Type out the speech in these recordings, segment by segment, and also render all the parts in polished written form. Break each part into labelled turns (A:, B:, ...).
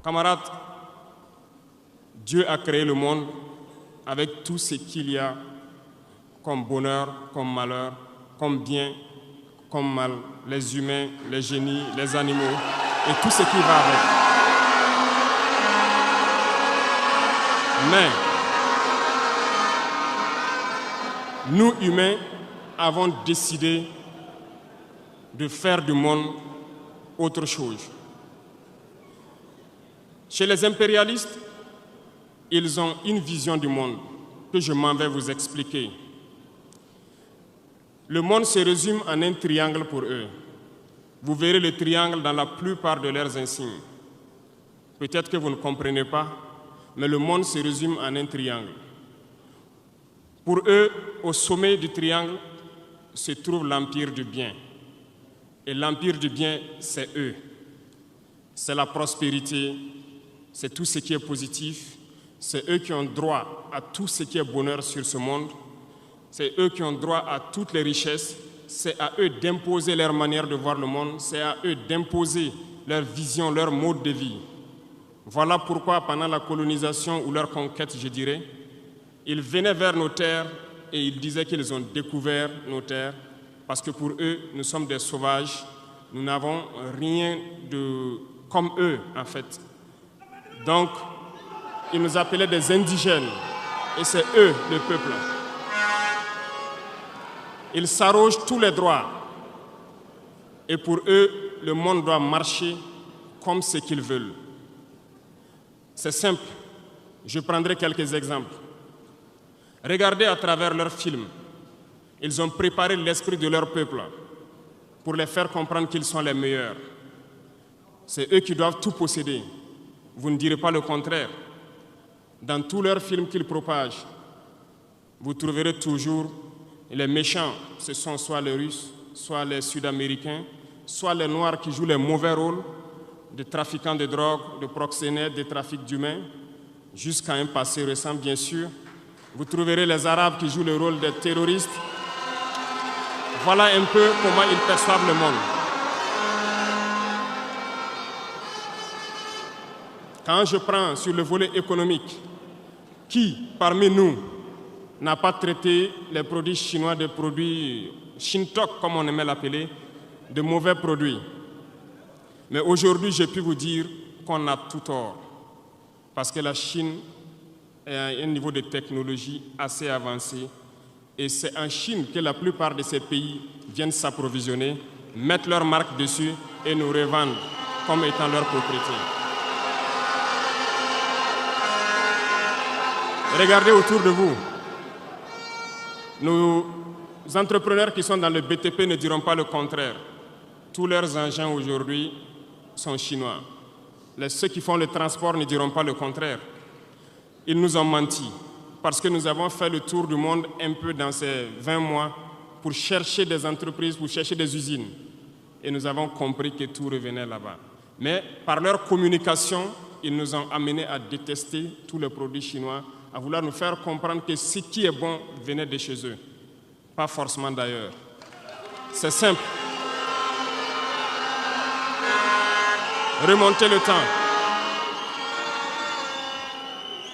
A: Camarades, Dieu a créé le monde avec tout ce qu'il y a comme bonheur, comme malheur, comme bien, comme mal, les humains, les génies, les animaux et tout ce qui va avec. Mais nous, humains, avons décidé de faire du monde autre chose. Chez les impérialistes, ils ont une vision du monde que je m'en vais vous expliquer. Le monde se résume en un triangle pour eux. Vous verrez le triangle dans la plupart de leurs insignes. Peut-être que vous ne comprenez pas, mais le monde se résume en un triangle. Pour eux, au sommet du triangle se trouve l'empire du bien. Et l'empire du bien, c'est eux. C'est la prospérité, c'est tout ce qui est positif. C'est eux qui ont droit à tout ce qui est bonheur sur ce monde. C'est eux qui ont droit à toutes les richesses. C'est à eux d'imposer leur manière de voir le monde. C'est à eux d'imposer leur vision, leur mode de vie. Voilà pourquoi, pendant la colonisation ou leur conquête, je dirais, ils venaient vers nos terres et ils disaient qu'ils ont découvert nos terres parce que pour eux, nous sommes des sauvages. Nous n'avons rien de comme eux, en fait. Donc, ils nous appelaient des indigènes et c'est eux, le peuple. Ils s'arrogent tous les droits et pour eux, le monde doit marcher comme ce qu'ils veulent. C'est simple, je prendrai quelques exemples. Regardez à travers leurs films, ils ont préparé l'esprit de leur peuple pour les faire comprendre qu'ils sont les meilleurs. C'est eux qui doivent tout posséder. Vous ne direz pas le contraire. Dans tous leurs films qu'ils propagent, vous trouverez toujours les méchants, ce sont soit les Russes, soit les Sud-Américains, soit les Noirs qui jouent les mauvais rôles de trafiquants de drogue, de proxénètes, de trafic d'humains, jusqu'à un passé récent, bien sûr. Vous trouverez les Arabes qui jouent le rôle des terroristes. Voilà un peu comment ils perçoivent le monde. Quand je prends sur le volet économique, qui parmi nous n'a pas traité les produits chinois des produits Shintok, comme on aimait l'appeler, de mauvais produits? Mais aujourd'hui, j'ai pu vous dire qu'on a tout tort, parce que la Chine est à un niveau de technologie assez avancé, et c'est en Chine que la plupart de ces pays viennent s'approvisionner, mettent leur marque dessus et nous revendent comme étant leur propriété. Regardez autour de vous. Nos entrepreneurs qui sont dans le BTP ne diront pas le contraire. Tous leurs engins aujourd'hui sont chinois. Ceux qui font le transport ne diront pas le contraire. Ils nous ont menti parce que nous avons fait le tour du monde un peu dans ces 20 mois pour chercher des entreprises, pour chercher des usines. Et nous avons compris que tout revenait là-bas. Mais par leur communication, ils nous ont amenés à détester tous les produits chinois, à vouloir nous faire comprendre que ce qui est bon venait de chez eux, pas forcément d'ailleurs. C'est simple. Remonter le temps.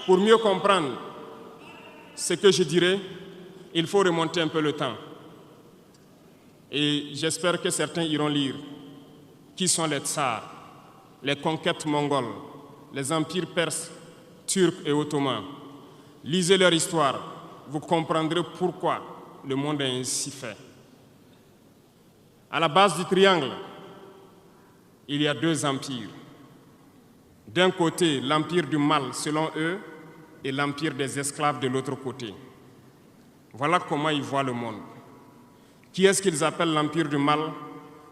A: Pour mieux comprendre ce que je dirais, il faut remonter un peu le temps. Et j'espère que certains iront lire qui sont les tsars, les conquêtes mongoles, les empires perses, turcs et ottomans. Lisez leur histoire, vous comprendrez pourquoi le monde est ainsi fait. À la base du triangle, il y a deux empires. D'un côté, l'empire du mal, selon eux, et l'empire des esclaves de l'autre côté. Voilà comment ils voient le monde. Qui est-ce qu'ils appellent l'empire du mal?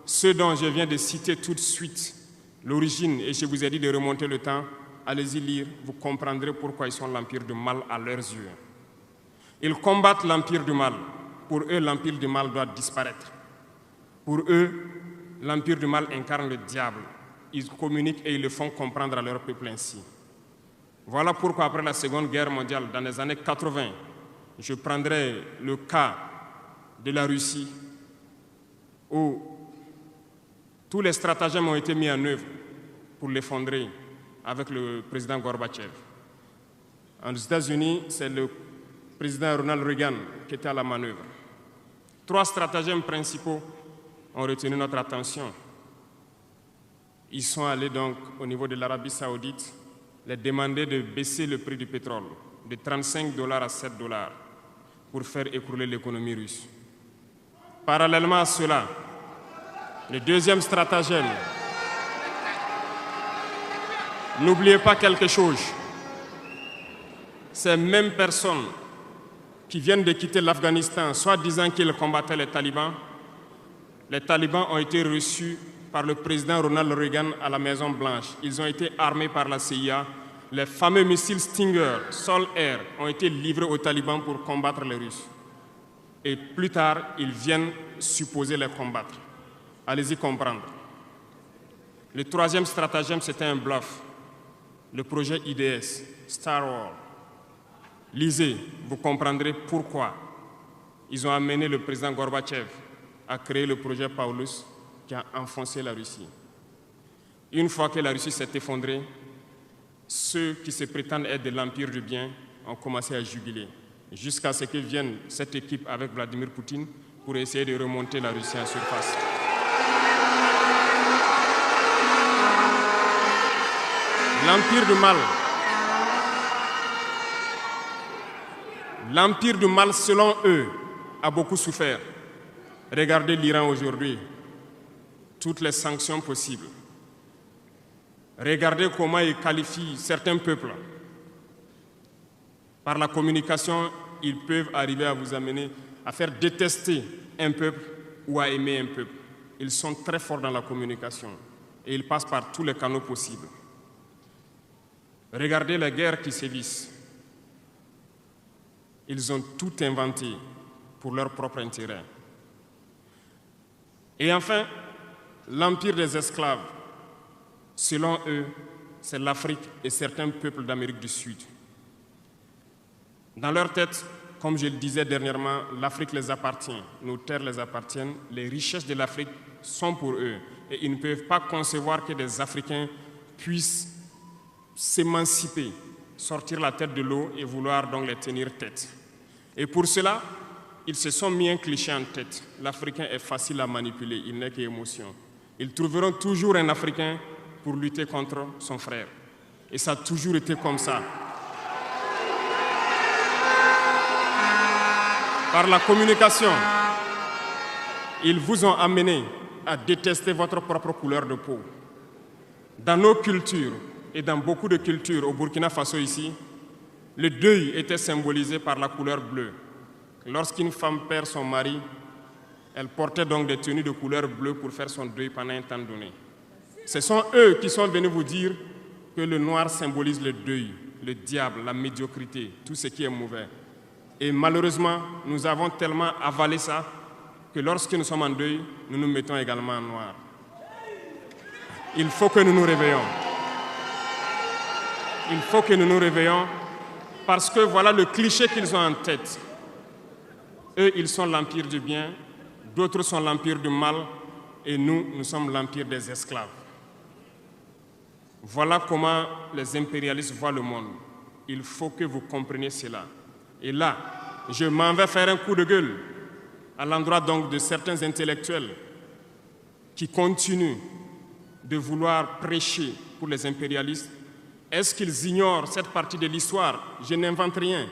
A: Ceux dont je viens de citer tout de suite l'origine, et je vous ai dit de remonter le temps. Allez-y lire, vous comprendrez pourquoi ils sont l'empire du mal à leurs yeux. Ils combattent l'empire du mal. Pour eux, l'empire du mal doit disparaître. Pour eux, l'empire du mal incarne le diable. Ils communiquent et ils le font comprendre à leur peuple ainsi. Voilà pourquoi après la Seconde Guerre mondiale, dans les années 80, je prendrai le cas de la Russie, où tous les stratagèmes ont été mis en œuvre pour l'effondrer. avec le président Gorbatchev. Aux États-Unis, c'est le président Ronald Reagan qui était à la manœuvre. 3 stratagèmes principaux ont retenu notre attention. Ils sont allés donc au niveau de l'Arabie Saoudite les demander de baisser le prix du pétrole de 35 $ à 7 $ pour faire écrouler l'économie russe. Parallèlement à cela, le deuxième stratagème, n'oubliez pas quelque chose, ces mêmes personnes qui viennent de quitter l'Afghanistan, soit disant qu'ils combattaient les talibans ont été reçus par le président Ronald Reagan à la Maison-Blanche. Ils ont été armés par la CIA. Les fameux missiles Stinger, Sol-Air, ont été livrés aux talibans pour combattre les Russes. Et plus tard, ils viennent supposer les combattre. Allez-y comprendre. Le troisième stratagème, c'était un bluff. Le projet IDS, Star Wars. Lisez, vous comprendrez pourquoi ils ont amené le président Gorbatchev à créer le projet Paulus qui a enfoncé la Russie. Une fois que la Russie s'est effondrée, ceux qui se prétendent être de l'Empire du bien ont commencé à jubiler, jusqu'à ce que vienne cette équipe avec Vladimir Poutine pour essayer de remonter la Russie en surface. L'Empire du mal, selon eux, a beaucoup souffert. Regardez l'Iran aujourd'hui, toutes les sanctions possibles. Regardez comment ils qualifient certains peuples. Par la communication, ils peuvent arriver à vous amener à faire détester un peuple ou à aimer un peuple. Ils sont très forts dans la communication et ils passent par tous les canaux possibles. Regardez les guerres qui sévissent. Ils ont tout inventé pour leur propre intérêt. Et enfin, l'empire des esclaves, selon eux, c'est l'Afrique et certains peuples d'Amérique du Sud. Dans leur tête, comme je le disais dernièrement, l'Afrique les appartient, nos terres les appartiennent, les richesses de l'Afrique sont pour eux. Et ils ne peuvent pas concevoir que des Africains puissent s'émanciper, sortir la tête de l'eau et vouloir donc les tenir tête. Et pour cela, ils se sont mis un cliché en tête. L'Africain est facile à manipuler, il n'est qu'émotion. Ils trouveront toujours un Africain pour lutter contre son frère. Et ça a toujours été comme ça. Par la communication, ils vous ont amené à détester votre propre couleur de peau. Dans nos cultures, et dans beaucoup de cultures, au Burkina Faso ici, le deuil était symbolisé par la couleur bleue. Lorsqu'une femme perd son mari, elle portait donc des tenues de couleur bleue pour faire son deuil pendant un temps donné. Ce sont eux qui sont venus vous dire que le noir symbolise le deuil, le diable, la médiocrité, tout ce qui est mauvais. Et malheureusement, nous avons tellement avalé ça que lorsque nous sommes en deuil, nous nous mettons également en noir. Il faut que nous nous réveillons. Il faut que nous nous réveillons parce que voilà le cliché qu'ils ont en tête. Eux, ils sont l'empire du bien, d'autres sont l'empire du mal, et nous, nous sommes l'empire des esclaves. Voilà comment les impérialistes voient le monde. Il faut que vous compreniez cela. Et là, je m'en vais faire un coup de gueule à l'endroit donc de certains intellectuels qui continuent de vouloir prêcher pour les impérialistes. Est-ce qu'ils ignorent cette partie de l'histoire? Je n'invente rien.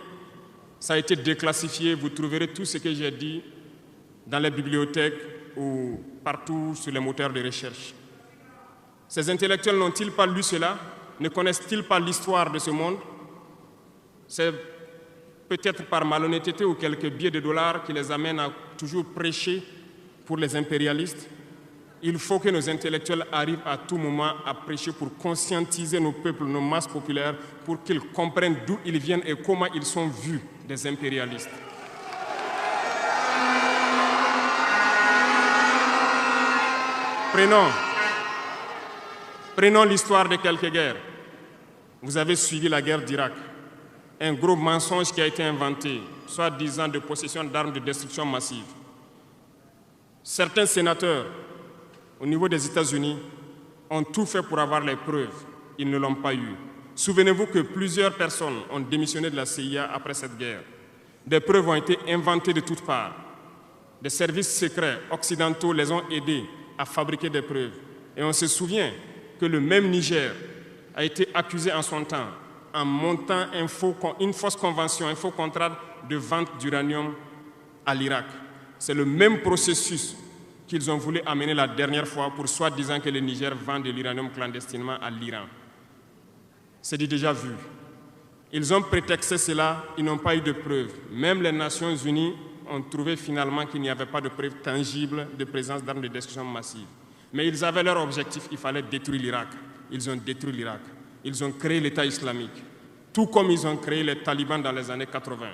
A: Ça a été déclassifié. Vous trouverez tout ce que j'ai dit dans les bibliothèques ou partout sur les moteurs de recherche. Ces intellectuels n'ont-ils pas lu cela? Ne connaissent-ils pas l'histoire de ce monde? C'est peut-être par malhonnêteté ou quelques billets de dollars qui les amènent à toujours prêcher pour les impérialistes. Il faut que nos intellectuels arrivent à tout moment à prêcher pour conscientiser nos peuples, nos masses populaires, pour qu'ils comprennent d'où ils viennent et comment ils sont vus des impérialistes. Prenons l'histoire de quelques guerres. Vous avez suivi la guerre d'Irak. Un gros mensonge qui a été inventé, soi-disant de possession d'armes de destruction massive. Certains sénateurs, au niveau des États-Unis, ont tout fait pour avoir les preuves. ils ne l'ont pas eu. Souvenez-vous que plusieurs personnes ont démissionné de la CIA après cette guerre. Des preuves ont été inventées de toutes parts. Des services secrets occidentaux les ont aidés à fabriquer des preuves. Et on se souvient que le même Niger a été accusé en son temps en montant une fausse convention, un faux contrat de vente d'uranium à l'Irak. C'est le même processus qu'ils ont voulu amener la dernière fois pour soi-disant que le Niger vend de l'uranium clandestinement à l'Iran. C'est du déjà vu. Ils ont prétexté cela, ils n'ont pas eu de preuves. Même les Nations Unies ont trouvé finalement qu'il n'y avait pas de preuves tangibles de présence d'armes de destruction massive. Mais ils avaient leur objectif, il fallait détruire l'Irak. Ils ont détruit l'Irak. Ils ont créé l'État islamique. Tout comme ils ont créé les talibans dans les années 80,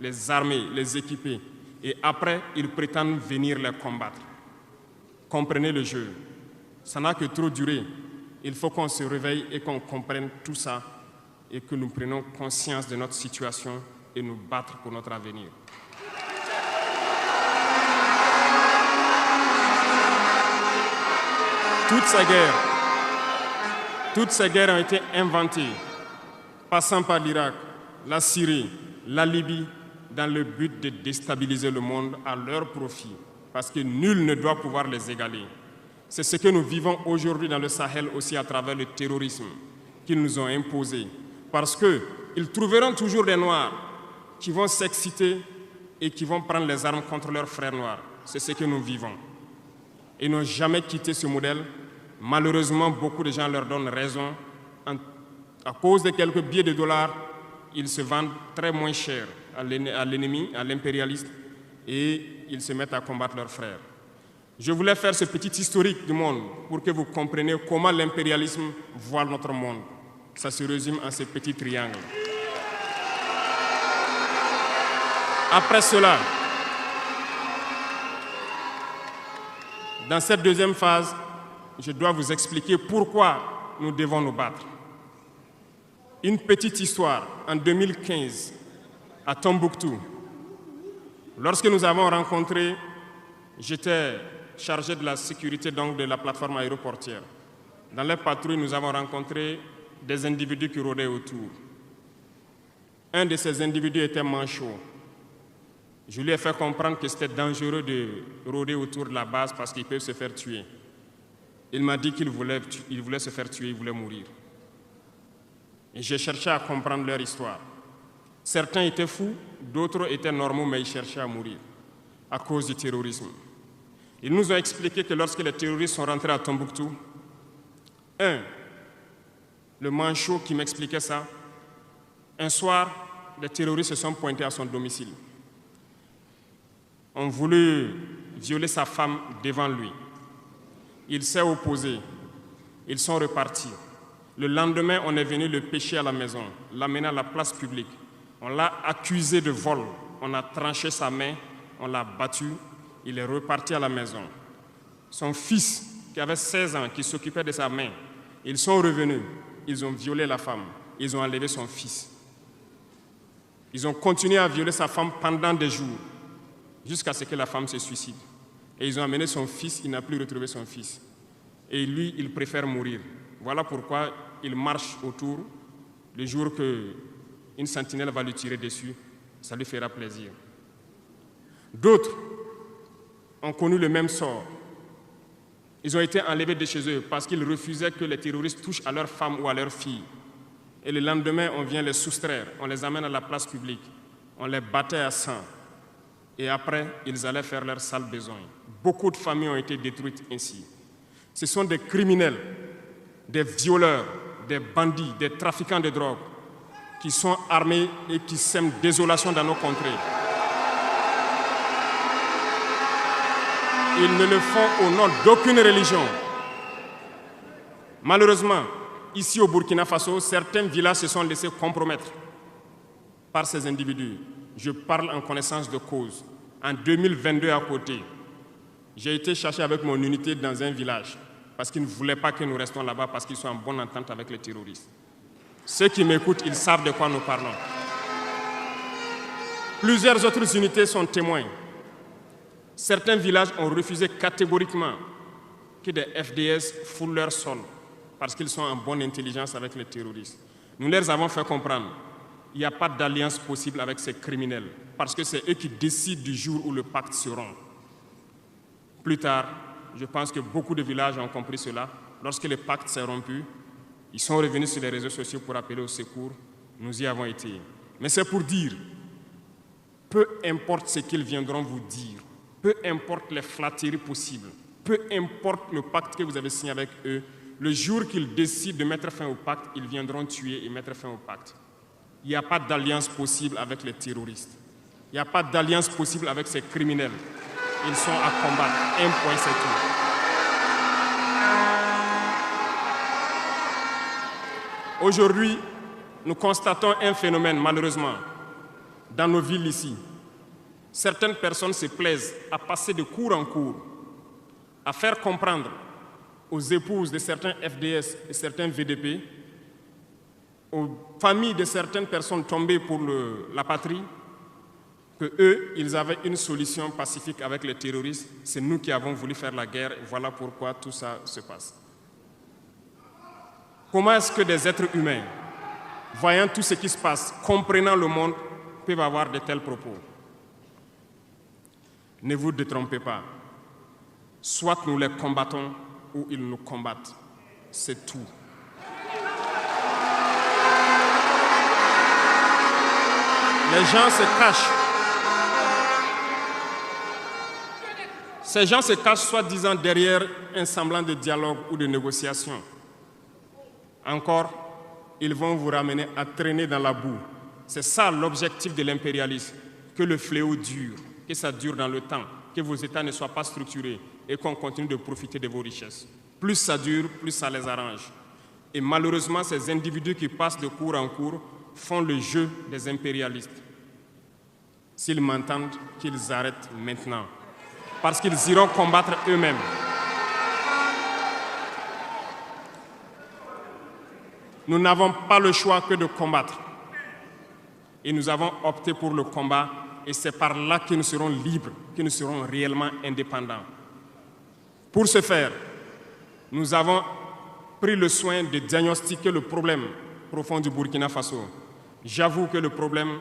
A: les armés, les équipés. Et après, ils prétendent venir les combattre. Comprenez le jeu. Ça n'a que trop duré. Il faut qu'on se réveille et qu'on comprenne tout ça et que nous prenions conscience de notre situation et nous battre pour notre avenir. Toutes ces guerres ont été inventées, passant par l'Irak, la Syrie, la Libye, dans le but de déstabiliser le monde à leur profit, parce que nul ne doit pouvoir les égaler. C'est ce que nous vivons aujourd'hui dans le Sahel aussi à travers le terrorisme qu'ils nous ont imposé, parce qu'ils trouveront toujours des Noirs qui vont s'exciter et qui vont prendre les armes contre leurs frères noirs. C'est ce que nous vivons. Ils n'ont jamais quitté ce modèle. Malheureusement, beaucoup de gens leur donnent raison. À cause de quelques billets de dollars, ils se vendent très moins cher à l'ennemi, à l'impérialiste, et ils se mettent à combattre leurs frères. Je voulais faire ce petit historique du monde pour que vous compreniez comment l'impérialisme voit notre monde. Ça se résume en ces petits triangles. Après cela, dans cette deuxième phase, je dois vous expliquer pourquoi nous devons nous battre. Une petite histoire, en 2015, à Tombouctou, lorsque nous avons rencontré, j'étais chargé de la sécurité donc, de la plateforme aéroportière. Dans les patrouilles, nous avons rencontré des individus qui rôdaient autour. Un de ces individus était manchot. Je lui ai fait comprendre que c'était dangereux de rôder autour de la base parce qu'il peut se faire tuer. Il m'a dit qu'il voulait se faire tuer, il voulait mourir. Et j'ai cherché à comprendre leur histoire. Certains étaient fous, d'autres étaient normaux, mais ils cherchaient à mourir à cause du terrorisme. Ils nous ont expliqué que lorsque les terroristes sont rentrés à Tombouctou, le manchot qui m'expliquait ça, un soir, les terroristes se sont pointés à son domicile. Ont voulu violer sa femme devant lui. Il s'est opposé. Ils sont repartis. Le lendemain, on est venu le pêcher à la maison, l'amener à la place publique. On l'a accusé de vol. On a tranché sa main, on l'a battu. Il est reparti à la maison. Son fils, qui avait 16 ans, qui s'occupait de sa main, ils sont revenus. Ils ont violé la femme. Ils ont enlevé son fils. Ils ont continué à violer sa femme pendant des jours, jusqu'à ce que la femme se suicide. Et ils ont amené son fils, il n'a plus retrouvé son fils. Et lui, il préfère mourir. Voilà pourquoi il marche autour. Le jour qu'une sentinelle va lui tirer dessus, ça lui fera plaisir. D'autres ont connu le même sort. Ils ont été enlevés de chez eux parce qu'ils refusaient que les terroristes touchent à leurs femmes ou à leurs filles. Et le lendemain, on vient les soustraire, on les amène à la place publique, on les battait à sang. Et après, ils allaient faire leurs sales besoins. Beaucoup de familles ont été détruites ainsi. Ce sont des criminels, des violeurs, des bandits, des trafiquants de drogue qui sont armés et qui sèment désolation dans nos contrées. Ils ne le font au nom d'aucune religion. Malheureusement, ici au Burkina Faso, certains villages se sont laissés compromettre par ces individus. Je parle en connaissance de cause. En 2022 à côté, j'ai été chercher avec mon unité dans un village parce qu'ils ne voulaient pas que nous restions là-bas parce qu'ils sont en bonne entente avec les terroristes. Ceux qui m'écoutent, ils savent de quoi nous parlons. Plusieurs autres unités sont témoins. Certains villages ont refusé catégoriquement que des FDS foulent leur sol parce qu'ils sont en bonne intelligence avec les terroristes. Nous leur avons fait comprendre qu'il n'y a pas d'alliance possible avec ces criminels, parce que c'est eux qui décident du jour où le pacte se rompt. Plus tard, je pense que beaucoup de villages ont compris cela. Lorsque le pacte s'est rompu, ils sont revenus sur les réseaux sociaux pour appeler au secours. Nous y avons été. Mais c'est pour dire, peu importe ce qu'ils viendront vous dire, peu importe les flatteries possibles, peu importe le pacte que vous avez signé avec eux, le jour qu'ils décident de mettre fin au pacte, ils viendront tuer et mettre fin au pacte. Il n'y a pas d'alliance possible avec les terroristes. Il n'y a pas d'alliance possible avec ces criminels. Ils sont à combattre. Un point, c'est tout. Aujourd'hui, nous constatons un phénomène, malheureusement, dans nos villes ici. Certaines personnes se plaisent à passer de cour en cour, à faire comprendre aux épouses de certains FDS et certains VDP, aux familles de certaines personnes tombées pour la patrie, qu'eux, ils avaient une solution pacifique avec les terroristes. C'est nous qui avons voulu faire la guerre, et voilà pourquoi tout ça se passe. Comment est-ce que des êtres humains, voyant tout ce qui se passe, comprenant le monde, peuvent avoir de tels propos? Ne vous détrompez pas. Soit nous les combattons, ou ils nous combattent. C'est tout. Les gens se cachent. Ces gens se cachent soi-disant derrière un semblant de dialogue ou de négociation. Encore, ils vont vous ramener à traîner dans la boue. C'est ça l'objectif de l'impérialisme, que le fléau dure, que ça dure dans le temps, que vos États ne soient pas structurés et qu'on continue de profiter de vos richesses. Plus ça dure, plus ça les arrange. Et malheureusement, ces individus qui passent de cour en cour font le jeu des impérialistes. S'ils m'entendent, qu'ils arrêtent maintenant, parce qu'ils iront combattre eux-mêmes. Nous n'avons pas le choix que de combattre. Et nous avons opté pour le combat, et c'est par là que nous serons libres, que nous serons réellement indépendants. Pour ce faire, nous avons pris le soin de diagnostiquer le problème profond du Burkina Faso. J'avoue que le problème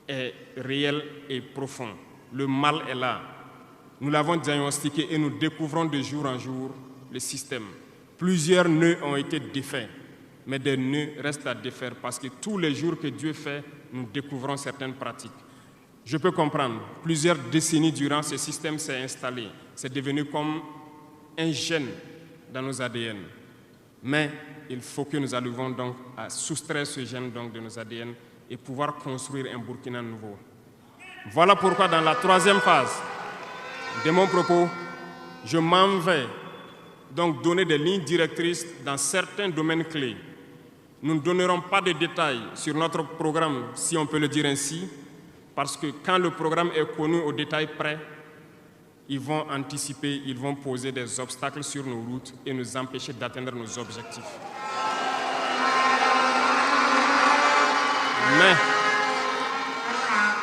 A: est réel et profond. Le mal est là. Nous l'avons diagnostiqué et nous découvrons de jour en jour le système. Plusieurs nœuds ont été défaits, mais des nœuds restent à défaire parce que tous les jours que Dieu fait, nous découvrons certaines pratiques. Je peux comprendre, plusieurs décennies durant, ce système s'est installé. C'est devenu comme un gène dans nos ADN. Mais il faut que nous arrivions donc à soustraire ce gène donc de nos ADN et pouvoir construire un Burkina nouveau. Voilà pourquoi dans la troisième phase de mon propos, je m'en vais donc donner des lignes directrices dans certains domaines clés. Nous ne donnerons pas de détails sur notre programme, si on peut le dire ainsi, parce que quand le programme est connu au détail près, ils vont anticiper, ils vont poser des obstacles sur nos routes et nous empêcher d'atteindre nos objectifs. Mais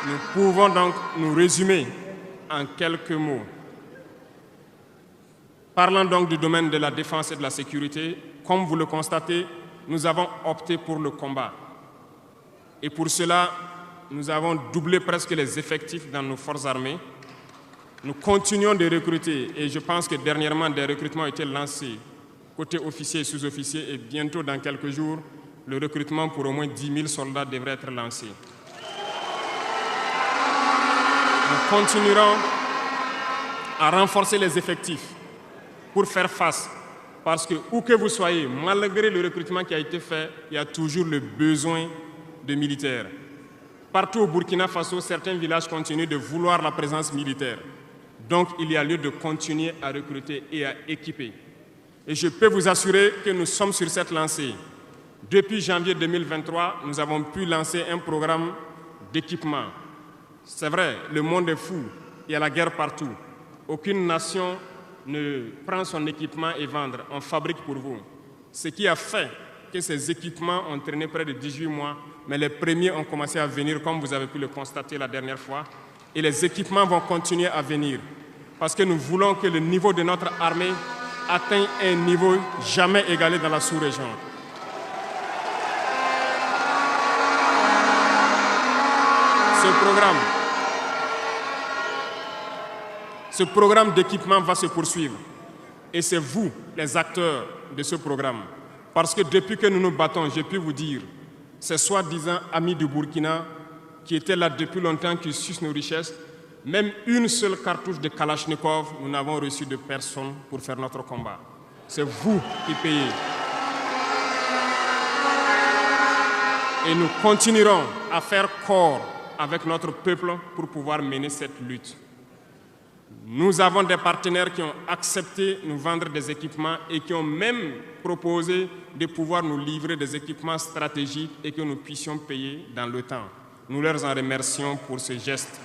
A: nous pouvons donc nous résumer en quelques mots. Parlant donc du domaine de la défense et de la sécurité, comme vous le constatez, nous avons opté pour le combat. Et pour cela, nous avons doublé presque les effectifs dans nos forces armées. Nous continuons de recruter et je pense que dernièrement, des recrutements ont été lancés côté officiers et sous-officiers et bientôt, dans quelques jours, le recrutement pour au moins 10 000 soldats devrait être lancé. Nous continuerons à renforcer les effectifs pour faire face. Parce que, où que vous soyez, malgré le recrutement qui a été fait, il y a toujours le besoin de militaires. Partout au Burkina Faso, certains villages continuent de vouloir la présence militaire. Donc, il y a lieu de continuer à recruter et à équiper. Et je peux vous assurer que nous sommes sur cette lancée. Depuis janvier 2023, nous avons pu lancer un programme d'équipement. C'est vrai, le monde est fou, il y a la guerre partout. Aucune nation ne prend son équipement et vendre, on fabrique pour vous. Ce qui a fait que ces équipements ont traîné près de 18 mois, mais les premiers ont commencé à venir, comme vous avez pu le constater la dernière fois, et les équipements vont continuer à venir, parce que nous voulons que le niveau de notre armée atteint un niveau jamais égalé dans la sous-région. Ce programme d'équipement va se poursuivre. Et c'est vous, les acteurs de ce programme. Parce que depuis que nous nous battons, j'ai pu vous dire, ces soi-disant amis du Burkina qui étaient là depuis longtemps, qui sucent nos richesses, même une seule cartouche de Kalachnikov, nous n'avons reçu de personne pour faire notre combat. C'est vous qui payez. Et nous continuerons à faire corps avec notre peuple pour pouvoir mener cette lutte. Nous avons des partenaires qui ont accepté de nous vendre des équipements et qui ont même proposé de pouvoir nous livrer des équipements stratégiques et que nous puissions payer dans le temps. Nous leur en remercions pour ce geste.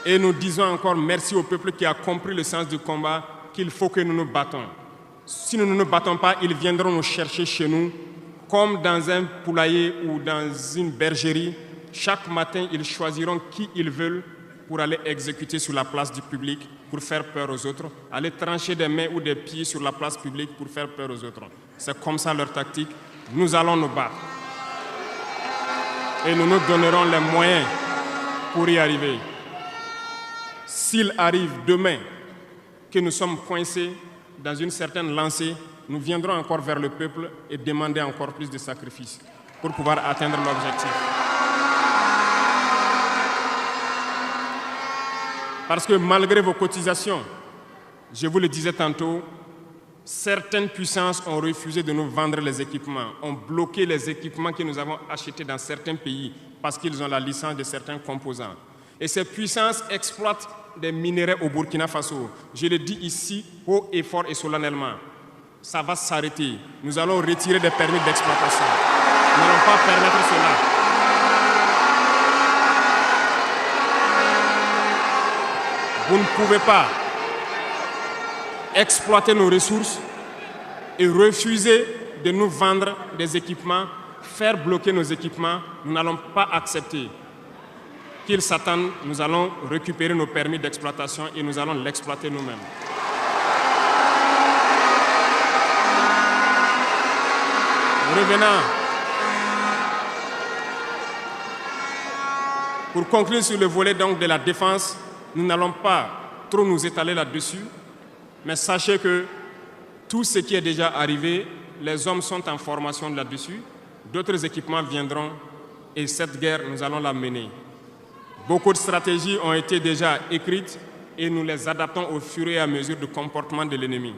A: Et nous disons encore merci au peuple qui a compris le sens du combat, qu'il faut que nous nous battons. Si nous ne nous battons pas, ils viendront nous chercher chez nous, comme dans un poulailler ou dans une bergerie. Chaque matin, ils choisiront qui ils veulent pour aller exécuter sur la place du public, pour faire peur aux autres, aller trancher des mains ou des pieds sur la place publique pour faire peur aux autres. C'est comme ça leur tactique. Nous allons nous battre. Et nous nous donnerons les moyens pour y arriver. S'il arrive demain que nous sommes coincés dans une certaine lancée, nous viendrons encore vers le peuple et demander encore plus de sacrifices pour pouvoir atteindre l'objectif. Parce que malgré vos cotisations, je vous le disais tantôt, certaines puissances ont refusé de nous vendre les équipements, ont bloqué les équipements que nous avons achetés dans certains pays parce qu'ils ont la licence de certains composants. Et ces puissances exploitent des minerais au Burkina Faso. Je le dis ici, haut et fort et solennellement. Ça va s'arrêter. Nous allons retirer des permis d'exploitation. Nous n'allons pas permettre cela. Vous ne pouvez pas exploiter nos ressources et refuser de nous vendre des équipements, faire bloquer nos équipements. Nous n'allons pas accepter. Qu'ils s'attendent, nous allons récupérer nos permis d'exploitation et nous allons l'exploiter nous-mêmes. Revenant. Pour conclure sur le volet donc de la défense, nous n'allons pas trop nous étaler là-dessus, mais sachez que tout ce qui est déjà arrivé, les hommes sont en formation là-dessus, d'autres équipements viendront et cette guerre, nous allons la mener. Beaucoup de stratégies ont été déjà écrites et nous les adaptons au fur et à mesure du comportement de l'ennemi.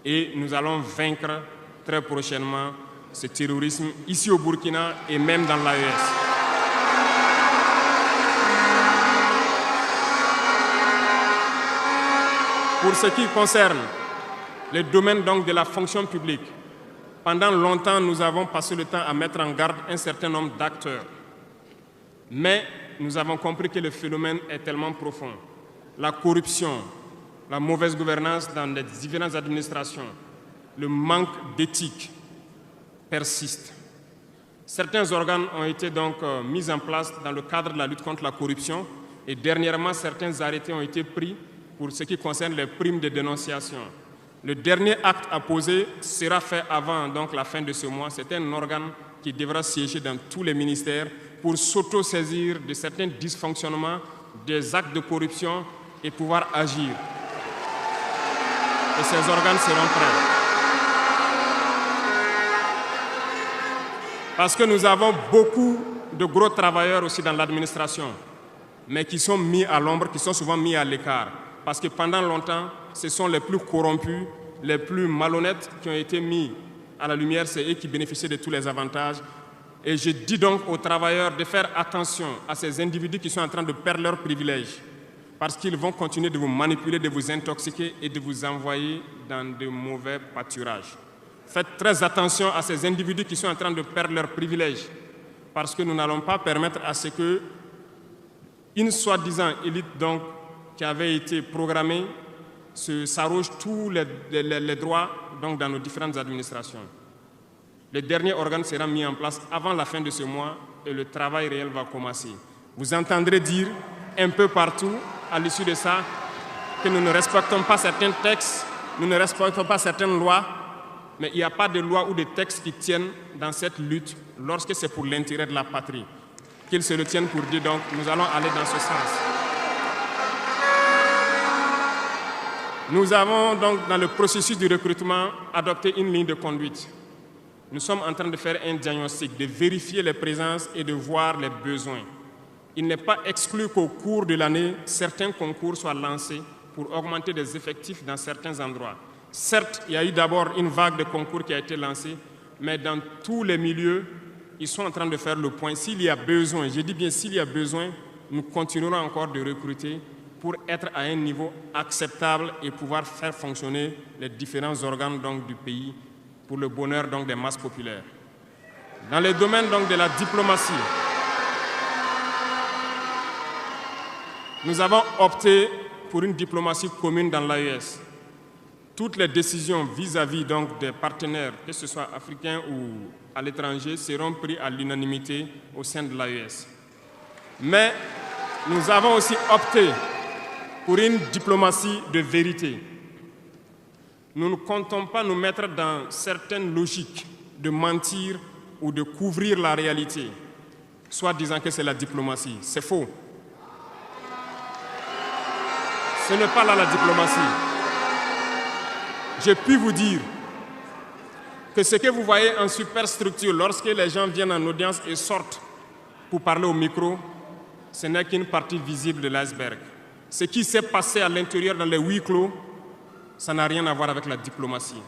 A: Et nous allons vaincre très prochainement ce terrorisme ici au Burkina et même dans l'AES. Pour ce qui concerne le domaine donc de la fonction publique, pendant longtemps, nous avons passé le temps à mettre en garde un certain nombre d'acteurs. Mais nous avons compris que le phénomène est tellement profond. La corruption, la mauvaise gouvernance dans les différentes administrations, le manque d'éthique persiste. Certains organes ont été donc mis en place dans le cadre de la lutte contre la corruption et dernièrement, certains arrêtés ont été pris pour ce qui concerne les primes de dénonciation. Le dernier acte à poser sera fait avant donc, la fin de ce mois. C'est un organe qui devra siéger dans tous les ministères pour s'auto-saisir de certains dysfonctionnements, des actes de corruption et pouvoir agir. Et ces organes seront prêts. Parce que nous avons beaucoup de gros travailleurs aussi dans l'administration, mais qui sont mis à l'ombre, qui sont souvent mis à l'écart. Parce que pendant longtemps, ce sont les plus corrompus, les plus malhonnêtes qui ont été mis à la lumière, c'est eux qui bénéficient de tous les avantages. Et je dis donc aux travailleurs de faire attention à ces individus qui sont en train de perdre leurs privilèges, parce qu'ils vont continuer de vous manipuler, de vous intoxiquer et de vous envoyer dans de mauvais pâturages. Faites très attention à ces individus qui sont en train de perdre leurs privilèges, parce que nous n'allons pas permettre à ce que une soi-disant élite donc, qui avait été programmée s'arroge tous les droits donc, dans nos différentes administrations. Le dernier organe sera mis en place avant la fin de ce mois et le travail réel va commencer. Vous entendrez dire un peu partout à l'issue de ça que nous ne respectons pas certains textes, nous ne respectons pas certaines lois, mais il n'y a pas de loi ou de textes qui tiennent dans cette lutte lorsque c'est pour l'intérêt de la patrie. Qu'ils se le tiennent pour dire, donc nous allons aller dans ce sens. Nous avons donc dans le processus du recrutement adopté une ligne de conduite. Nous sommes en train de faire un diagnostic, de vérifier les présences et de voir les besoins. Il n'est pas exclu qu'au cours de l'année, certains concours soient lancés pour augmenter des effectifs dans certains endroits. Certes, il y a eu d'abord une vague de concours qui a été lancée, mais dans tous les milieux, ils sont en train de faire le point. S'il y a besoin, je dis bien s'il y a besoin, nous continuerons encore de recruter pour être à un niveau acceptable et pouvoir faire fonctionner les différents organes donc, du pays pour le bonheur donc, des masses populaires. Dans le domaine donc, de la diplomatie, nous avons opté pour une diplomatie commune dans l'AES. Toutes les décisions vis-à-vis donc, des partenaires, que ce soit africains ou à l'étranger, seront prises à l'unanimité au sein de l'AES. Mais nous avons aussi opté pour une diplomatie de vérité. Nous ne comptons pas nous mettre dans certaines logiques de mentir ou de couvrir la réalité, soit disant que c'est la diplomatie. C'est faux. Ce n'est pas là la diplomatie. Je puis vous dire que ce que vous voyez en superstructure, lorsque les gens viennent en audience et sortent pour parler au micro, ce n'est qu'une partie visible de l'iceberg. Ce qui s'est passé à l'intérieur dans les huis clos, ça n'a rien à voir avec la diplomatie.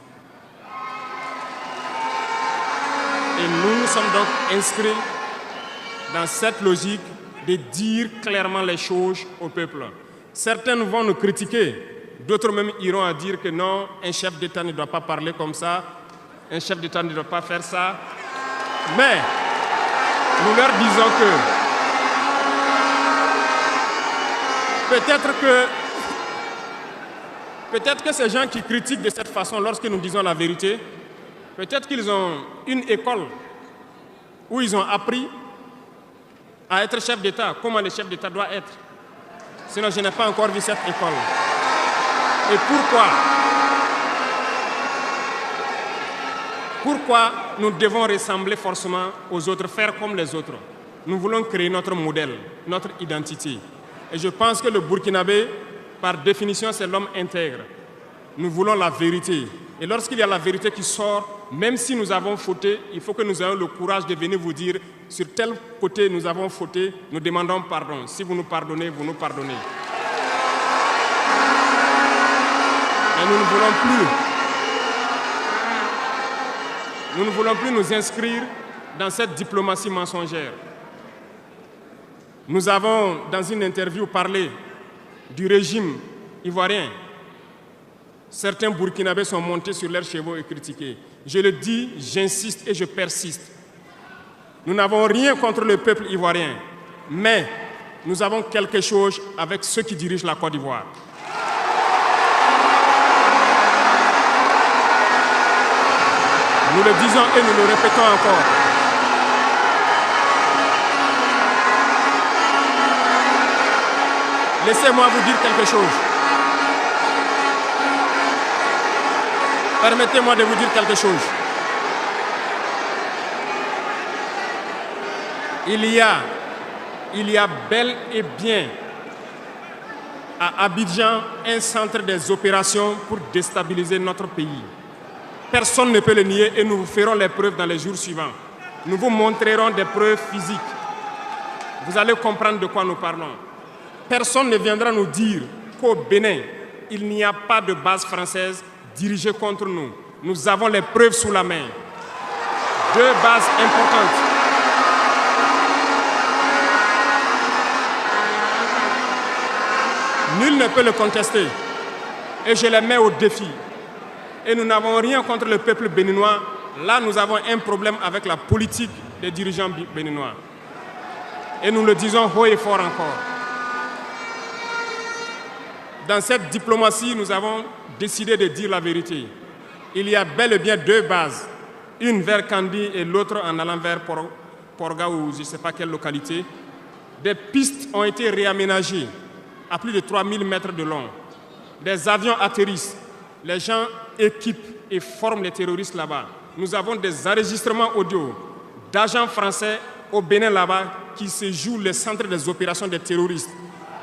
A: Et nous nous sommes donc inscrits dans cette logique de dire clairement les choses au peuple. Certains vont nous critiquer, d'autres même iront à dire que non, un chef d'État ne doit pas parler comme ça, un chef d'État ne doit pas faire ça. Mais nous leur disons que peut-être que ces gens qui critiquent de cette façon lorsque nous disons la vérité, peut-être qu'ils ont une école où ils ont appris à être chef d'État, comment le chef d'État doit être. Sinon, je n'ai pas encore vu cette école. Et pourquoi nous devons ressembler forcément aux autres, faire comme les autres? Nous voulons créer notre modèle, notre identité. Et je pense que le Burkinabé, par définition, c'est l'homme intègre. Nous voulons la vérité. Et lorsqu'il y a la vérité qui sort, même si nous avons fauté, il faut que nous ayons le courage de venir vous dire sur tel côté nous avons fauté, nous demandons pardon. Si vous nous pardonnez, vous nous pardonnez. Et nous ne voulons plus nous inscrire dans cette diplomatie mensongère. Nous avons, dans une interview, parlé du régime ivoirien. Certains Burkinabés sont montés sur leurs chevaux et critiqués. Je le dis, j'insiste et je persiste. Nous n'avons rien contre le peuple ivoirien, mais nous avons quelque chose avec ceux qui dirigent la Côte d'Ivoire. Nous le disons et nous le répétons encore. Laissez-moi vous dire quelque chose. Permettez-moi de vous dire quelque chose. Il y a bel et bien à Abidjan un centre des opérations pour déstabiliser notre pays. Personne ne peut le nier et nous vous ferons les preuves dans les jours suivants. Nous vous montrerons des preuves physiques. Vous allez comprendre de quoi nous parlons. Personne ne viendra nous dire qu'au Bénin, il n'y a pas de base française dirigée contre nous. Nous avons les preuves sous la main. 2 bases importantes. Nul ne peut le contester. Et je les mets au défi. Et nous n'avons rien contre le peuple béninois. Là, nous avons un problème avec la politique des dirigeants béninois. Et nous le disons haut et fort encore. Dans cette diplomatie, nous avons décidé de dire la vérité. Il y a bel et bien 2 bases. Une vers Kandi et l'autre en allant vers Porga ou je ne sais pas quelle localité. Des pistes ont été réaménagées à plus de 3000 mètres de long. Des avions atterrissent. Les gens équipent et forment les terroristes là-bas. Nous avons des enregistrements audio d'agents français au Bénin là-bas qui se jouent les centres des opérations des terroristes.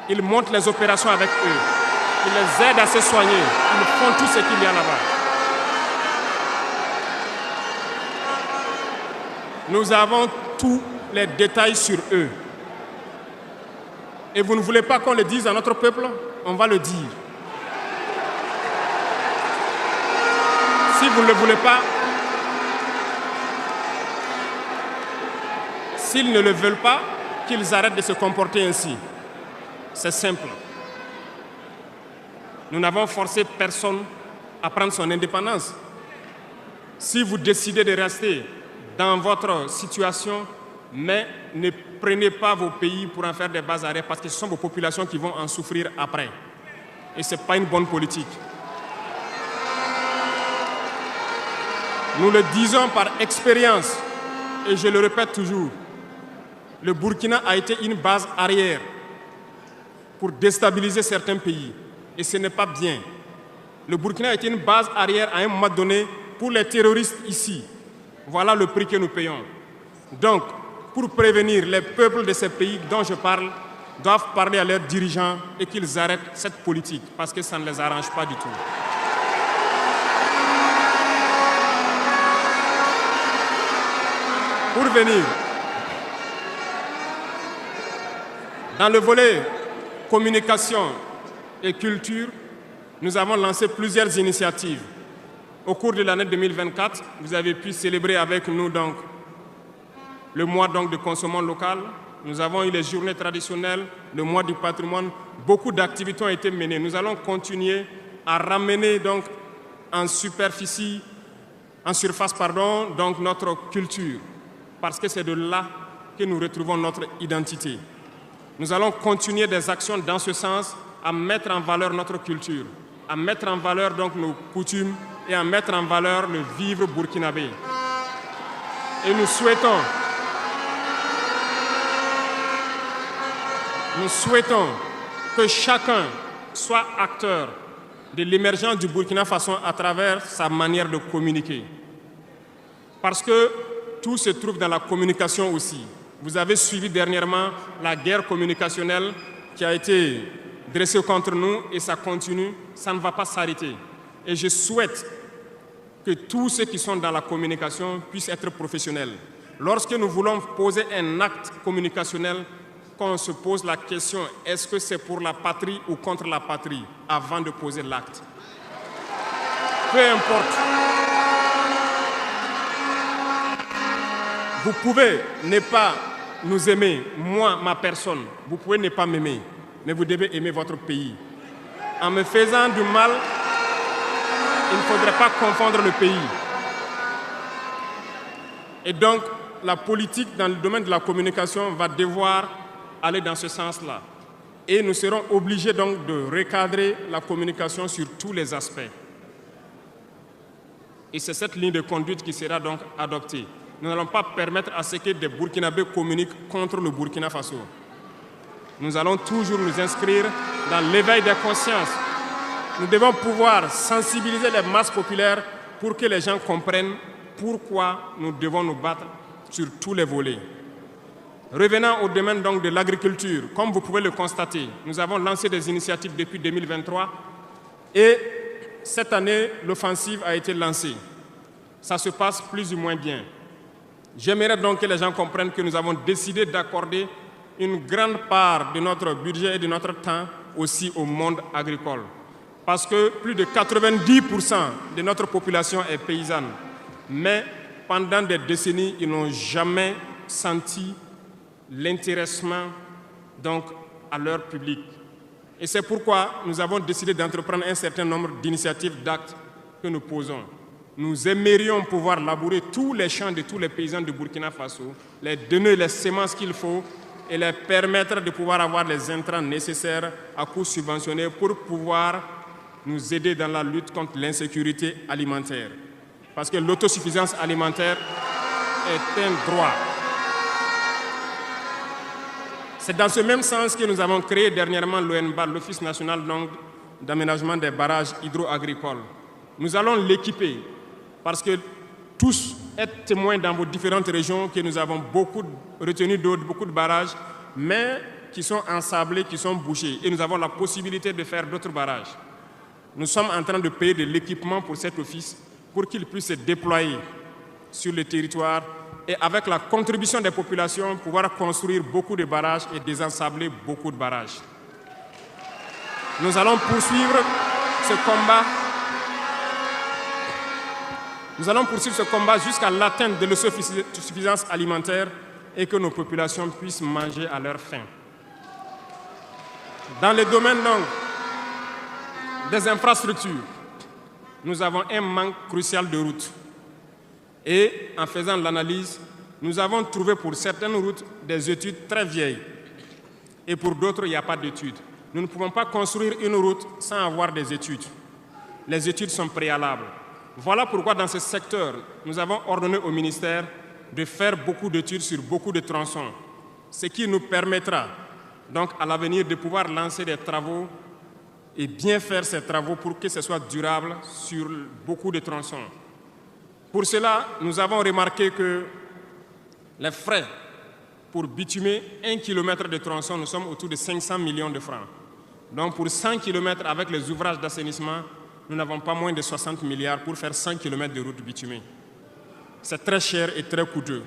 A: Ils montent les opérations avec eux. Ils les aident à se soigner. Ils font tout ce qu'il y a là-bas. Nous avons tous les détails sur eux. Et vous ne voulez pas qu'on le dise à notre peuple? On va le dire. Si vous ne le voulez pas, s'ils ne le veulent pas, qu'ils arrêtent de se comporter ainsi. C'est simple. Nous n'avons forcé personne à prendre son indépendance. Si vous décidez de rester dans votre situation, mais ne prenez pas vos pays pour en faire des bases arrêts parce que ce sont vos populations qui vont en souffrir après. Et ce n'est pas une bonne politique. Nous le disons par expérience, et je le répète toujours, le Burkina a été une base arrière pour déstabiliser certains pays. Et ce n'est pas bien. Le Burkina a été une base arrière à un moment donné pour les terroristes ici. Voilà le prix que nous payons. Donc, pour prévenir les peuples de ces pays dont je parle, doivent parler à leurs dirigeants et qu'ils arrêtent cette politique parce que ça ne les arrange pas du tout. Pour venir, dans le volet communication et culture, nous avons lancé plusieurs initiatives. Au cours de l'année 2024, vous avez pu célébrer avec nous donc, le mois donc, de consommation locale. Nous avons eu les journées traditionnelles, le mois du patrimoine. Beaucoup d'activités ont été menées. Nous allons continuer à ramener donc, en surface donc, notre culture, parce que c'est de là que nous retrouvons notre identité. Nous allons continuer des actions dans ce sens, à mettre en valeur notre culture, à mettre en valeur donc, nos coutumes et à mettre en valeur le vivre burkinabé. Et nous souhaitons que chacun soit acteur de l'émergence du Burkina Faso à travers sa manière de communiquer. Parce que tout se trouve dans la communication aussi. Vous avez suivi dernièrement la guerre communicationnelle qui a été dressée contre nous et ça continue, ça ne va pas s'arrêter. Et je souhaite que tous ceux qui sont dans la communication puissent être professionnels. Lorsque nous voulons poser un acte communicationnel, qu'on se pose la question, est-ce que c'est pour la patrie ou contre la patrie, avant de poser l'acte. Peu importe. Vous pouvez ne pas nous aimer, moi, ma personne. Vous pouvez ne pas m'aimer, mais vous devez aimer votre pays. En me faisant du mal, il ne faudrait pas confondre le pays. Et donc, la politique dans le domaine de la communication va devoir aller dans ce sens-là. Et nous serons obligés donc de recadrer la communication sur tous les aspects. Et c'est cette ligne de conduite qui sera donc adoptée. Nous n'allons pas permettre à ce que des Burkinabés communiquent contre le Burkina Faso. Nous allons toujours nous inscrire dans l'éveil des consciences. Nous devons pouvoir sensibiliser les masses populaires pour que les gens comprennent pourquoi nous devons nous battre sur tous les volets. Revenant au domaine donc de l'agriculture, comme vous pouvez le constater, nous avons lancé des initiatives depuis 2023 et cette année, l'offensive a été lancée. Ça se passe plus ou moins bien. J'aimerais donc que les gens comprennent que nous avons décidé d'accorder une grande part de notre budget et de notre temps aussi au monde agricole. Parce que plus de 90% de notre population est paysanne. Mais pendant des décennies, ils n'ont jamais senti l'intéressement donc à leur public. Et c'est pourquoi nous avons décidé d'entreprendre un certain nombre d'initiatives, d'actes que nous posons. Nous aimerions pouvoir labourer tous les champs de tous les paysans de Burkina Faso, les donner les semences qu'il faut et les permettre de pouvoir avoir les intrants nécessaires à coûts subventionnés pour pouvoir nous aider dans la lutte contre l'insécurité alimentaire. Parce que l'autosuffisance alimentaire est un droit. C'est dans ce même sens que nous avons créé dernièrement l'ONBA, l'Office national d'aménagement des barrages hydro-agricoles. Nous allons l'équiper parce que tous êtes témoins dans vos différentes régions que nous avons beaucoup retenu d'eau, beaucoup de barrages, mais qui sont ensablés, qui sont bouchés. Et nous avons la possibilité de faire d'autres barrages. Nous sommes en train de payer de l'équipement pour cet office pour qu'il puisse se déployer sur le territoire et avec la contribution des populations, pouvoir construire beaucoup de barrages et désensabler beaucoup de barrages. Nous allons poursuivre ce combat. Nous allons poursuivre ce combat jusqu'à l'atteinte de l'autosuffisance alimentaire et que nos populations puissent manger à leur faim. Dans le domaine donc, des infrastructures, nous avons un manque crucial de routes. Et en faisant l'analyse, nous avons trouvé pour certaines routes des études très vieilles. Et pour d'autres, il n'y a pas d'études. Nous ne pouvons pas construire une route sans avoir des études. Les études sont préalables. Voilà pourquoi dans ce secteur, nous avons ordonné au ministère de faire beaucoup d'études sur beaucoup de tronçons, ce qui nous permettra donc à l'avenir de pouvoir lancer des travaux et bien faire ces travaux pour que ce soit durable sur beaucoup de tronçons. Pour cela, nous avons remarqué que les frais pour bitumer 1 km de tronçon, nous sommes autour de 500 millions de francs. Donc pour 100 km avec les ouvrages d'assainissement, nous n'avons pas moins de 60 milliards pour faire 100 km de route bitumée. C'est très cher et très coûteux.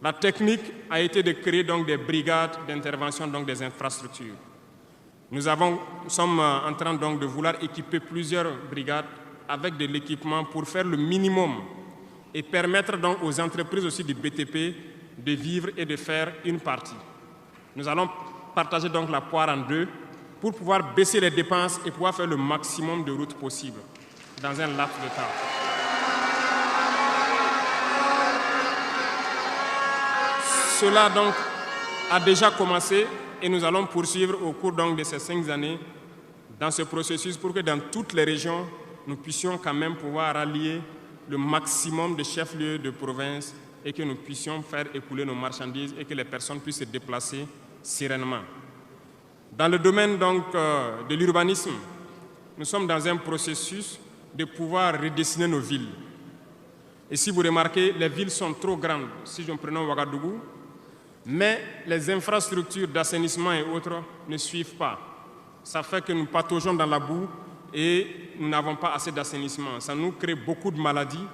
A: La technique a été de créer donc des brigades d'intervention, donc des infrastructures. Nous sommes en train donc de vouloir équiper plusieurs brigades avec de l'équipement pour faire le minimum et permettre donc aux entreprises aussi du BTP de vivre et de faire une partie. Nous allons partager donc la poire en deux pour pouvoir baisser les dépenses et pouvoir faire le maximum de routes possibles dans un laps de temps. Cela donc a déjà commencé et nous allons poursuivre au cours donc de ces 5 années dans ce processus pour que dans toutes les régions, nous puissions quand même pouvoir rallier le maximum de chefs-lieux de province et que nous puissions faire écouler nos marchandises et que les personnes puissent se déplacer sereinement. Dans le domaine donc, de l'urbanisme, nous sommes dans un processus de pouvoir redessiner nos villes. Et si vous remarquez, les villes sont trop grandes, si je prends Ouagadougou, mais les infrastructures d'assainissement et autres ne suivent pas. Ça fait que nous pataugeons dans la boue et nous n'avons pas assez d'assainissement. Ça nous crée beaucoup de maladies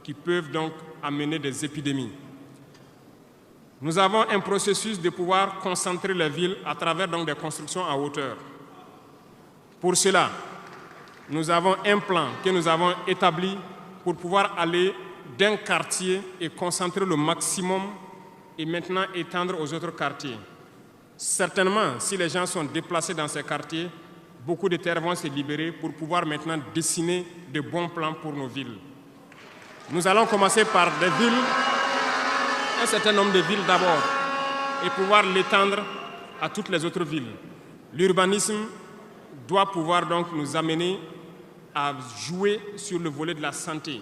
A: qui peuvent donc amener des épidémies. Nous avons un processus de pouvoir concentrer les villes à travers donc des constructions en hauteur. Pour cela, nous avons un plan que nous avons établi pour pouvoir aller d'un quartier et concentrer le maximum et maintenant étendre aux autres quartiers. Certainement, si les gens sont déplacés dans ces quartiers, beaucoup de terres vont se libérer pour pouvoir maintenant dessiner de bons plans pour nos villes. Nous allons commencer par des villes, un certain nombre de villes d'abord, et pouvoir l'étendre à toutes les autres villes. L'urbanisme doit pouvoir donc nous amener à jouer sur le volet de la santé.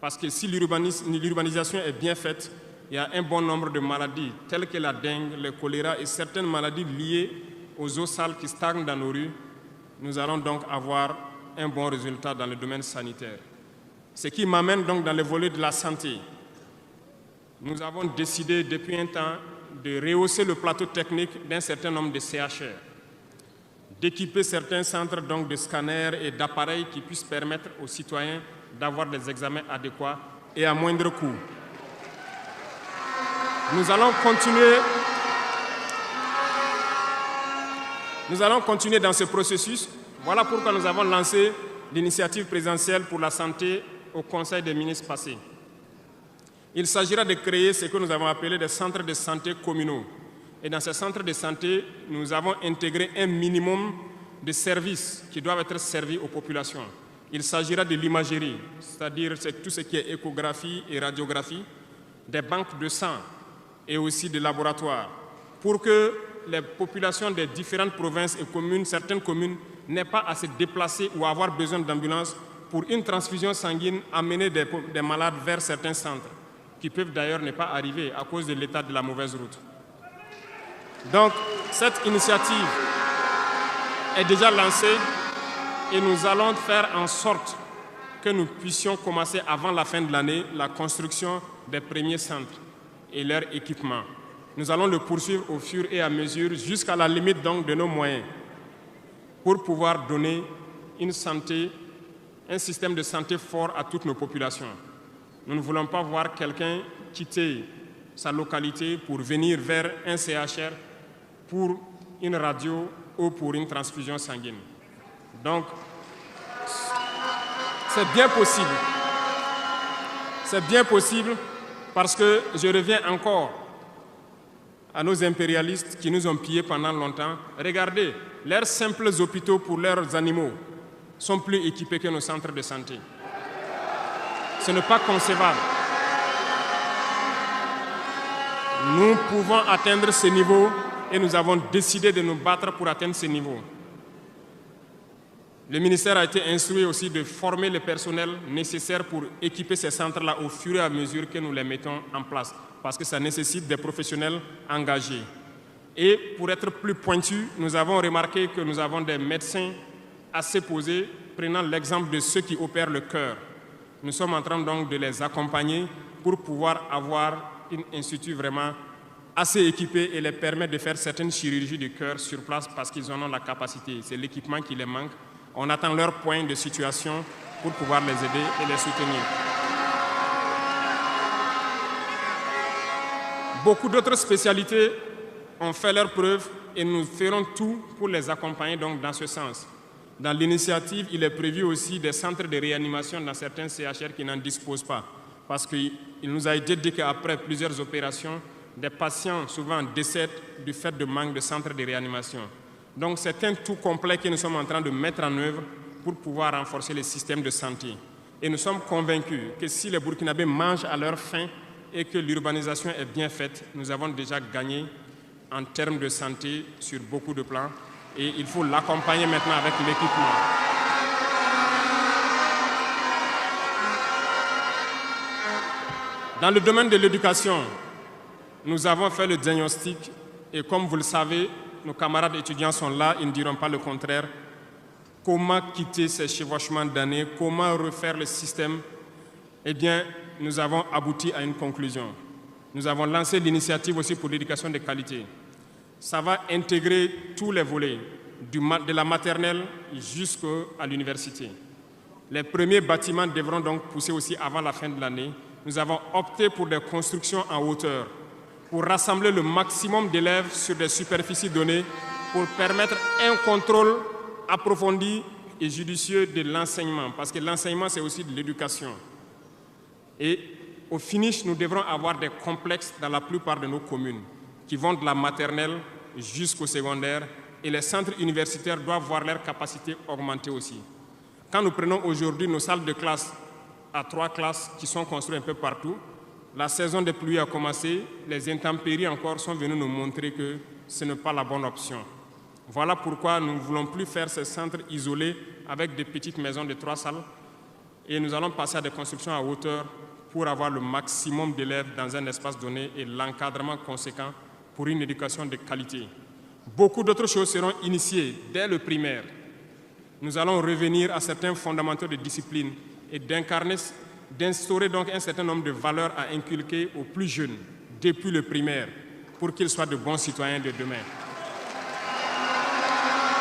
A: Parce que si l'urbanisation est bien faite, il y a un bon nombre de maladies, telles que la dengue, le choléra et certaines maladies liées aux eaux sales qui stagnent dans nos rues. Nous allons donc avoir un bon résultat dans le domaine sanitaire. Ce qui m'amène donc dans le volet de la santé. Nous avons décidé depuis un temps de rehausser le plateau technique d'un certain nombre de CHR, d'équiper certains centres donc de scanners et d'appareils qui puissent permettre aux citoyens d'avoir des examens adéquats et à moindre coût. Nous allons continuer dans ce processus. Voilà pourquoi nous avons lancé l'initiative présidentielle pour la santé au Conseil des ministres passé. Il s'agira de créer ce que nous avons appelé des centres de santé communaux. Et dans ces centres de santé, nous avons intégré un minimum de services qui doivent être servis aux populations. Il s'agira de l'imagerie, c'est-à-dire tout ce qui est échographie et radiographie, des banques de sang et aussi des laboratoires, pour que les populations des différentes provinces et communes, certaines communes, n'aient pas à se déplacer ou à avoir besoin d'ambulance pour une transfusion sanguine, amener des malades vers certains centres, qui peuvent d'ailleurs ne pas arriver à cause de l'état de la mauvaise route. Donc, cette initiative est déjà lancée et nous allons faire en sorte que nous puissions commencer avant la fin de l'année la construction des premiers centres et leur équipement. Nous allons le poursuivre au fur et à mesure jusqu'à la limite donc de nos moyens pour pouvoir donner une santé, un système de santé fort à toutes nos populations. Nous ne voulons pas voir quelqu'un quitter sa localité pour venir vers un CHR pour une radio ou pour une transfusion sanguine. Donc, c'est bien possible. C'est bien possible parce que je reviens encore à nos impérialistes qui nous ont pillés pendant longtemps. Regardez, leurs simples hôpitaux pour leurs animaux sont plus équipés que nos centres de santé. Ce n'est pas concevable. Nous pouvons atteindre ce niveau et nous avons décidé de nous battre pour atteindre ce niveau. Le ministère a été instruit aussi de former le personnel nécessaire pour équiper ces centres-là au fur et à mesure que nous les mettons en place, parce que ça nécessite des professionnels engagés. Et pour être plus pointu, nous avons remarqué que nous avons des médecins assez posés, prenant l'exemple de ceux qui opèrent le cœur. Nous sommes en train donc de les accompagner pour pouvoir avoir un institut vraiment assez équipé et les permettre de faire certaines chirurgies du cœur sur place parce qu'ils en ont la capacité. C'est l'équipement qui les manque. On attend leur point de situation pour pouvoir les aider et les soutenir. Beaucoup d'autres spécialités ont fait leurs preuves et nous ferons tout pour les accompagner donc dans ce sens. Dans l'initiative, il est prévu aussi des centres de réanimation dans certains CHR qui n'en disposent pas. Parce qu'il nous a été dit qu'après plusieurs opérations, des patients souvent décèdent du fait de manque de centres de réanimation. Donc c'est un tout complet que nous sommes en train de mettre en œuvre pour pouvoir renforcer le système de santé. Et nous sommes convaincus que si les Burkinabés mangent à leur faim et que l'urbanisation est bien faite, nous avons déjà gagné en termes de santé sur beaucoup de plans. Et il faut l'accompagner maintenant avec l'équipement. Dans le domaine de l'éducation, nous avons fait le diagnostic et comme vous le savez, nos camarades étudiants sont là, ils ne diront pas le contraire. Comment quitter ces chevauchements d'années, comment refaire le système? Eh bien, nous avons abouti à une conclusion. Nous avons lancé l'initiative aussi pour l'éducation de qualité. Ça va intégrer tous les volets, de la maternelle jusqu'à l'université. Les premiers bâtiments devront donc pousser aussi avant la fin de l'année. Nous avons opté pour des constructions en hauteur, pour rassembler le maximum d'élèves sur des superficies données, pour permettre un contrôle approfondi et judicieux de l'enseignement, parce que l'enseignement, c'est aussi de l'éducation. Et au finish, nous devrons avoir des complexes dans la plupart de nos communes, qui vont de la maternelle jusqu'au secondaire, et les centres universitaires doivent voir leur capacité augmenter aussi. Quand nous prenons aujourd'hui nos salles de classe à 3 classes qui sont construites un peu partout, la saison des pluies a commencé, les intempéries encore sont venues nous montrer que ce n'est pas la bonne option. Voilà pourquoi nous ne voulons plus faire ces centres isolés avec des petites maisons de 3 salles et nous allons passer à des constructions à hauteur pour avoir le maximum d'élèves dans un espace donné et l'encadrement conséquent pour une éducation de qualité. Beaucoup d'autres choses seront initiées dès le primaire. Nous allons revenir à certains fondamentaux de discipline et d'instaurer donc un certain nombre de valeurs à inculquer aux plus jeunes depuis le primaire pour qu'ils soient de bons citoyens de demain.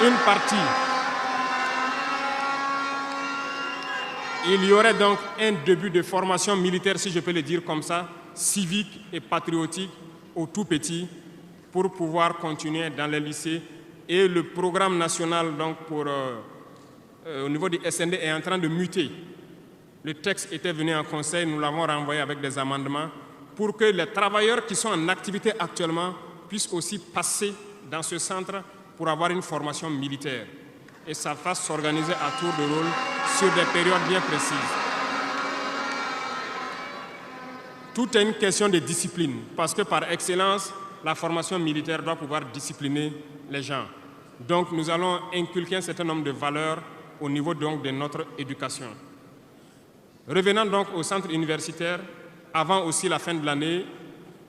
A: Une partie. Il y aurait donc un début de formation militaire, si je peux le dire comme ça, civique et patriotique au tout petit pour pouvoir continuer dans les lycées. Et le programme national donc au niveau du SND est en train de muter. Le texte était venu en conseil, nous l'avons renvoyé avec des amendements pour que les travailleurs qui sont en activité actuellement puissent aussi passer dans ce centre pour avoir une formation militaire et ça fasse s'organiser à tour de rôle sur des périodes bien précises. Tout est une question de discipline parce que par excellence, la formation militaire doit pouvoir discipliner les gens. Donc nous allons inculquer un certain nombre de valeurs au niveau donc de notre éducation. Revenant donc au centre universitaire, avant aussi la fin de l'année,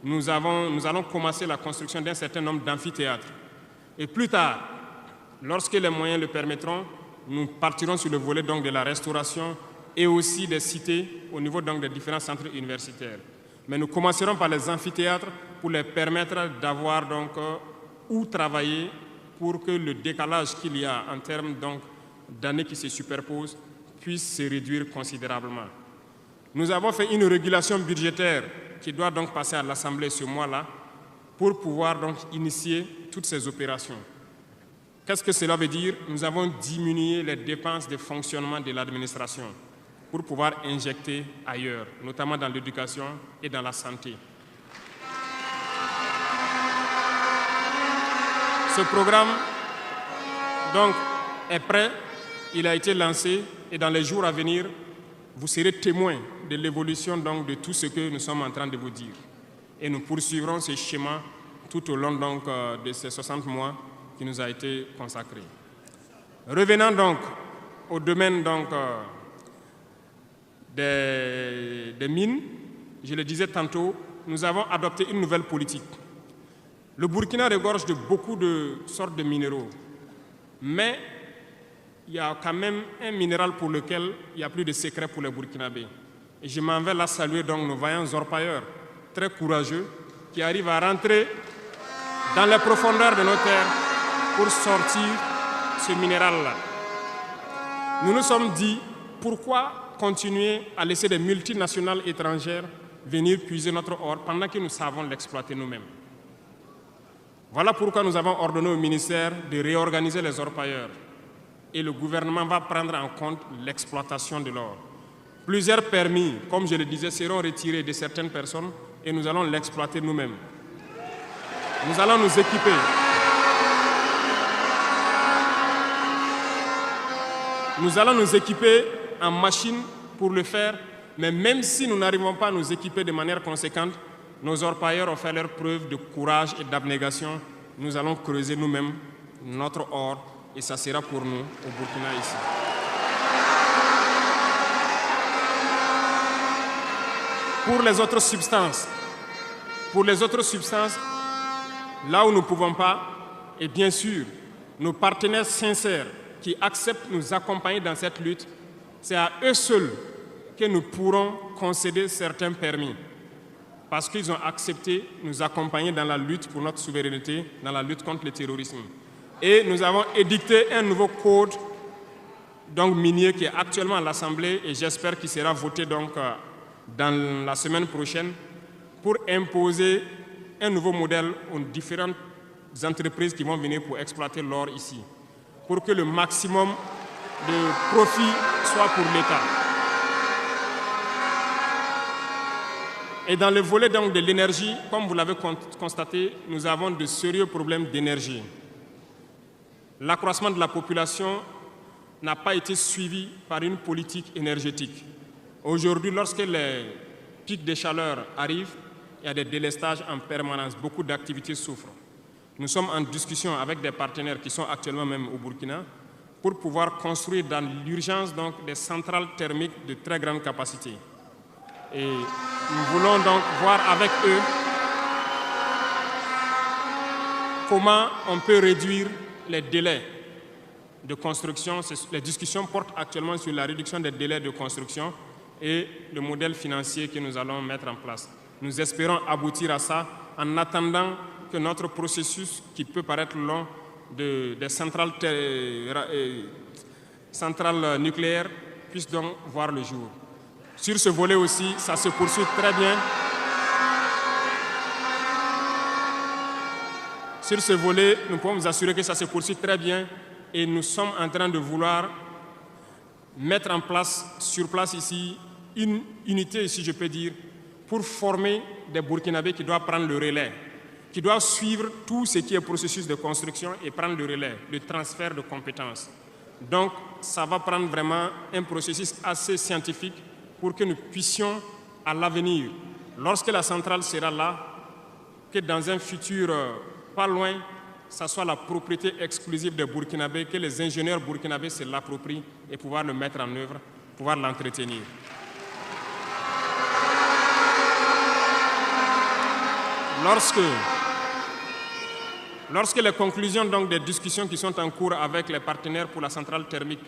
A: nous allons commencer la construction d'un certain nombre d'amphithéâtres. Et plus tard, lorsque les moyens le permettront, nous partirons sur le volet donc, de la restauration et aussi des cités au niveau donc, des différents centres universitaires. Mais nous commencerons par les amphithéâtres pour les permettre d'avoir donc où travailler pour que le décalage qu'il y a en termes d'années qui se superposent puisse se réduire considérablement. Nous avons fait une régulation budgétaire qui doit donc passer à l'Assemblée ce mois-là pour pouvoir donc initier toutes ces opérations. Qu'est-ce que cela veut dire? Nous avons diminué les dépenses de fonctionnement de l'administration pour pouvoir injecter ailleurs, notamment dans l'éducation et dans la santé. Ce programme donc, est prêt, il a été lancé et dans les jours à venir, vous serez témoins de l'évolution donc, de tout ce que nous sommes en train de vous dire. Et nous poursuivrons ce schéma tout au long donc, de ces 60 mois qui nous a été consacré. Revenant donc au domaine donc, des mines, je le disais tantôt, nous avons adopté une nouvelle politique. Le Burkina regorge de beaucoup de sortes de minéraux, mais il y a quand même un minéral pour lequel il n'y a plus de secret pour les Burkinabés. Et je m'en vais là saluer donc nos vaillants orpailleurs, très courageux, qui arrivent à rentrer dans les profondeurs de nos terres pour sortir ce minéral-là. Nous nous sommes dit, pourquoi continuer à laisser des multinationales étrangères venir puiser notre or pendant que nous savons l'exploiter nous-mêmes? Voilà pourquoi nous avons ordonné au ministère de réorganiser les orpailleurs. Et le gouvernement va prendre en compte l'exploitation de l'or. Plusieurs permis, comme je le disais, seront retirés de certaines personnes et nous allons l'exploiter nous-mêmes. Nous allons nous équiper. Nous allons nous équiper en machines pour le faire, mais même si nous n'arrivons pas à nous équiper de manière conséquente, nos orpailleurs ont fait leur preuve de courage et d'abnégation. Nous allons creuser nous-mêmes notre or et ça sera pour nous au Burkina ici. Pour les autres substances, là où nous ne pouvons pas, et bien sûr, nos partenaires sincères qui acceptent de nous accompagner dans cette lutte, c'est à eux seuls que nous pourrons concéder certains permis. Parce qu'ils ont accepté de nous accompagner dans la lutte pour notre souveraineté, dans la lutte contre le terrorisme. Et nous avons édicté un nouveau code donc, minier qui est actuellement à l'Assemblée et j'espère qu'il sera voté donc, dans la semaine prochaine pour imposer un nouveau modèle aux différentes entreprises qui vont venir pour exploiter l'or ici, pour que le maximum de profit soit pour l'État. Et dans le volet donc, de l'énergie, comme vous l'avez constaté, nous avons de sérieux problèmes d'énergie. L'accroissement de la population n'a pas été suivi par une politique énergétique. Aujourd'hui, lorsque les pics de chaleur arrivent, il y a des délestages en permanence, beaucoup d'activités souffrent. Nous sommes en discussion avec des partenaires qui sont actuellement même au Burkina pour pouvoir construire dans l'urgence donc, des centrales thermiques de très grande capacité. Et nous voulons donc voir avec eux comment on peut réduire les délais de construction. Les discussions portent actuellement sur la réduction des délais de construction et le modèle financier que nous allons mettre en place. Nous espérons aboutir à ça en attendant que notre processus, qui peut paraître long, des centrales nucléaires, puisse donc voir le jour. Sur ce volet aussi, ça se poursuit très bien. Sur ce volet, nous pouvons vous assurer que ça se poursuit très bien et nous sommes en train de vouloir mettre en place, sur place ici, une unité, si je peux dire, pour former des Burkinabés qui doivent prendre le relais, qui doivent suivre tout ce qui est processus de construction et prendre le relais, le transfert de compétences. Donc, ça va prendre vraiment un processus assez scientifique pour que nous puissions, à l'avenir, lorsque la centrale sera là, que dans un futur pas loin, ça soit la propriété exclusive des Burkinabés, que les ingénieurs burkinabés se l'approprient et pouvoir le mettre en œuvre, pouvoir l'entretenir. Lorsque les conclusions donc, des discussions qui sont en cours avec les partenaires pour la centrale thermique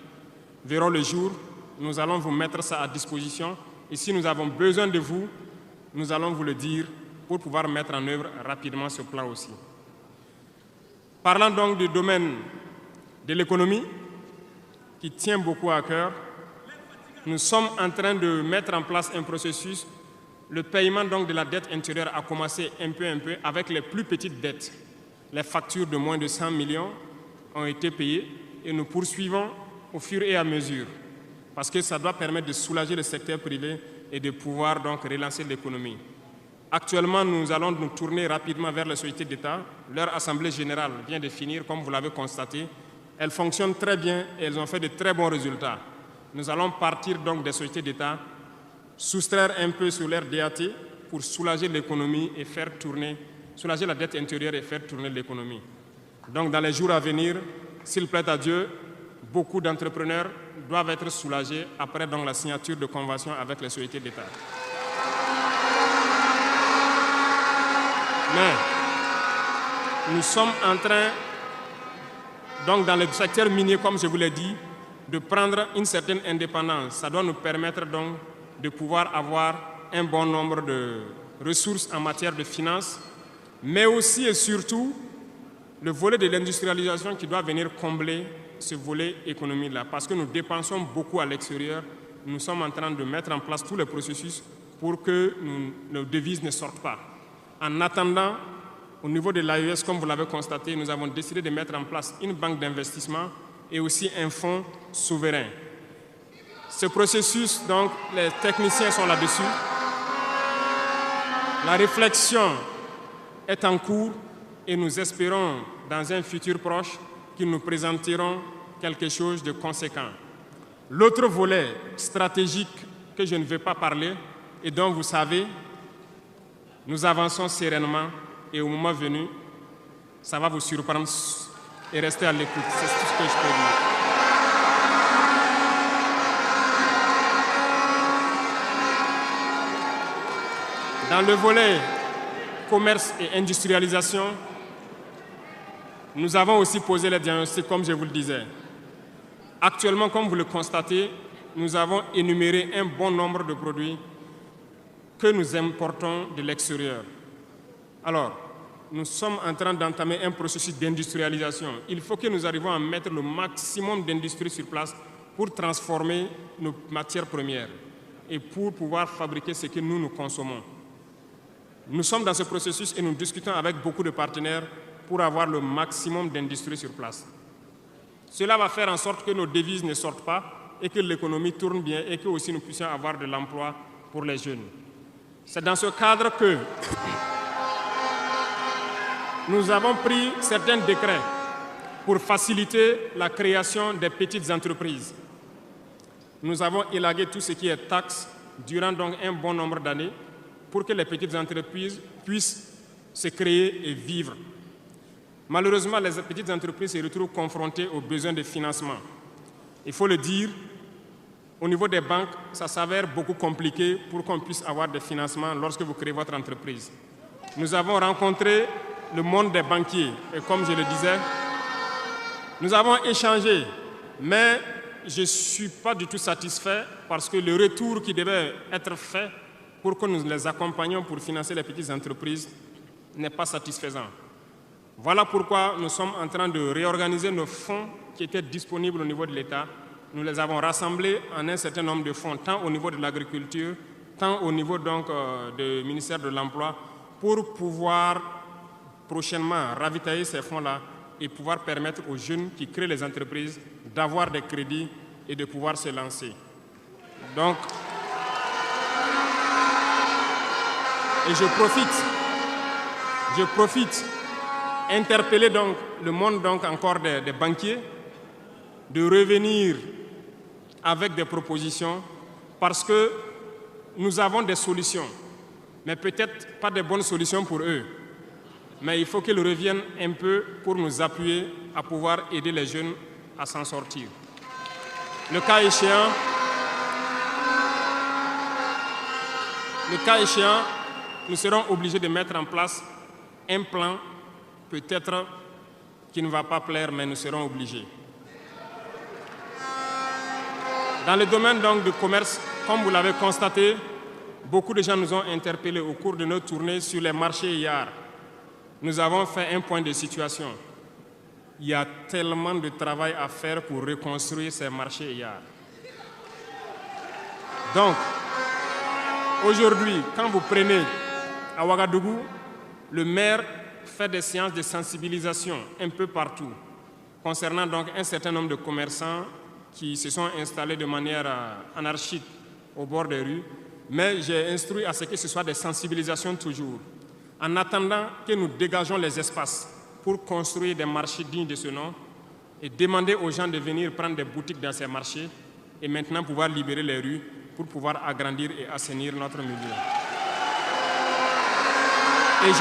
A: verront le jour, nous allons vous mettre ça à disposition. Et si nous avons besoin de vous, nous allons vous le dire pour pouvoir mettre en œuvre rapidement ce plan aussi. Parlant donc du domaine de l'économie, qui tient beaucoup à cœur, nous sommes en train de mettre en place un processus. Le paiement donc, de la dette intérieure a commencé un peu avec les plus petites dettes. Les factures de moins de 100 millions ont été payées et nous poursuivons au fur et à mesure parce que ça doit permettre de soulager le secteur privé et de pouvoir donc relancer l'économie. Actuellement, nous allons nous tourner rapidement vers les sociétés d'État. Leur assemblée générale vient de finir, comme vous l'avez constaté. Elles fonctionnent très bien et elles ont fait de très bons résultats. Nous allons partir donc des sociétés d'État, soustraire un peu sur leur DAT pour soulager l'économie et faire tourner, soulager la dette intérieure et faire tourner l'économie. Donc dans les jours à venir, s'il plaît à Dieu, beaucoup d'entrepreneurs doivent être soulagés après donc, la signature de conventions avec les sociétés d'État. Mais nous sommes en train, donc dans le secteur minier, comme je vous l'ai dit, de prendre une certaine indépendance. Ça doit nous permettre donc de pouvoir avoir un bon nombre de ressources en matière de finances, mais aussi et surtout le volet de l'industrialisation qui doit venir combler ce volet économie-là, parce que nous dépensons beaucoup à l'extérieur. Nous sommes en train de mettre en place tous les processus pour que nos devises ne sortent pas. En attendant, au niveau de l'AES, comme vous l'avez constaté, nous avons décidé de mettre en place une banque d'investissement et aussi un fonds souverain. Ce processus, donc, les techniciens sont là-dessus. La réflexion est en cours et nous espérons, dans un futur proche, qu'ils nous présenteront quelque chose de conséquent. L'autre volet stratégique que je ne vais pas parler et dont vous savez, nous avançons sereinement et au moment venu, ça va vous surprendre et rester à l'écoute. C'est tout ce que je peux dire. Dans le volet commerce et industrialisation, nous avons aussi posé les diagnostics, comme je vous le disais. Actuellement, comme vous le constatez, nous avons énuméré un bon nombre de produits que nous importons de l'extérieur. Alors, nous sommes en train d'entamer un processus d'industrialisation. Il faut que nous arrivions à mettre le maximum d'industrie sur place pour transformer nos matières premières et pour pouvoir fabriquer ce que nous consommons. Nous sommes dans ce processus et nous discutons avec beaucoup de partenaires pour avoir le maximum d'industrie sur place. Cela va faire en sorte que nos devises ne sortent pas et que l'économie tourne bien et que aussi nous puissions avoir de l'emploi pour les jeunes. C'est dans ce cadre que nous avons pris certains décrets pour faciliter la création des petites entreprises. Nous avons élagué tout ce qui est taxes durant donc un bon nombre d'années pour que les petites entreprises puissent se créer et vivre. Malheureusement, les petites entreprises se retrouvent confrontées aux besoins de financement. Il faut le dire, au niveau des banques, ça s'avère beaucoup compliqué pour qu'on puisse avoir des financements lorsque vous créez votre entreprise. Nous avons rencontré le monde des banquiers et comme je le disais, nous avons échangé, mais je ne suis pas du tout satisfait parce que le retour qui devait être fait pour que nous les accompagnions pour financer les petites entreprises n'est pas satisfaisant. Voilà pourquoi nous sommes en train de réorganiser nos fonds qui étaient disponibles au niveau de l'État. Nous les avons rassemblés en un certain nombre de fonds, tant au niveau de l'agriculture, tant au niveau donc, du ministère de l'Emploi, pour pouvoir prochainement ravitailler ces fonds-là et pouvoir permettre aux jeunes qui créent les entreprises d'avoir des crédits et de pouvoir se lancer. Donc, et je profite interpeller donc le monde donc encore des banquiers de revenir avec des propositions parce que nous avons des solutions, mais peut-être pas de bonnes solutions pour eux. Mais il faut qu'ils reviennent un peu pour nous appuyer à pouvoir aider les jeunes à s'en sortir. Le cas échéant, nous serons obligés de mettre en place un plan peut-être qui ne va pas plaire, mais nous serons obligés. Dans le domaine donc du commerce, comme vous l'avez constaté, beaucoup de gens nous ont interpellés au cours de nos tournées sur les marchés hier. Nous avons fait un point de situation. Il y a tellement de travail à faire pour reconstruire ces marchés hier. Donc, aujourd'hui, quand vous prenez à Ouagadougou, le maire fait des séances de sensibilisation un peu partout, concernant donc un certain nombre de commerçants qui se sont installés de manière anarchique au bord des rues, mais j'ai instruit à ce que ce soit des sensibilisations toujours, en attendant que nous dégageons les espaces pour construire des marchés dignes de ce nom et demander aux gens de venir prendre des boutiques dans ces marchés et maintenant pouvoir libérer les rues pour pouvoir agrandir et assainir notre milieu. Et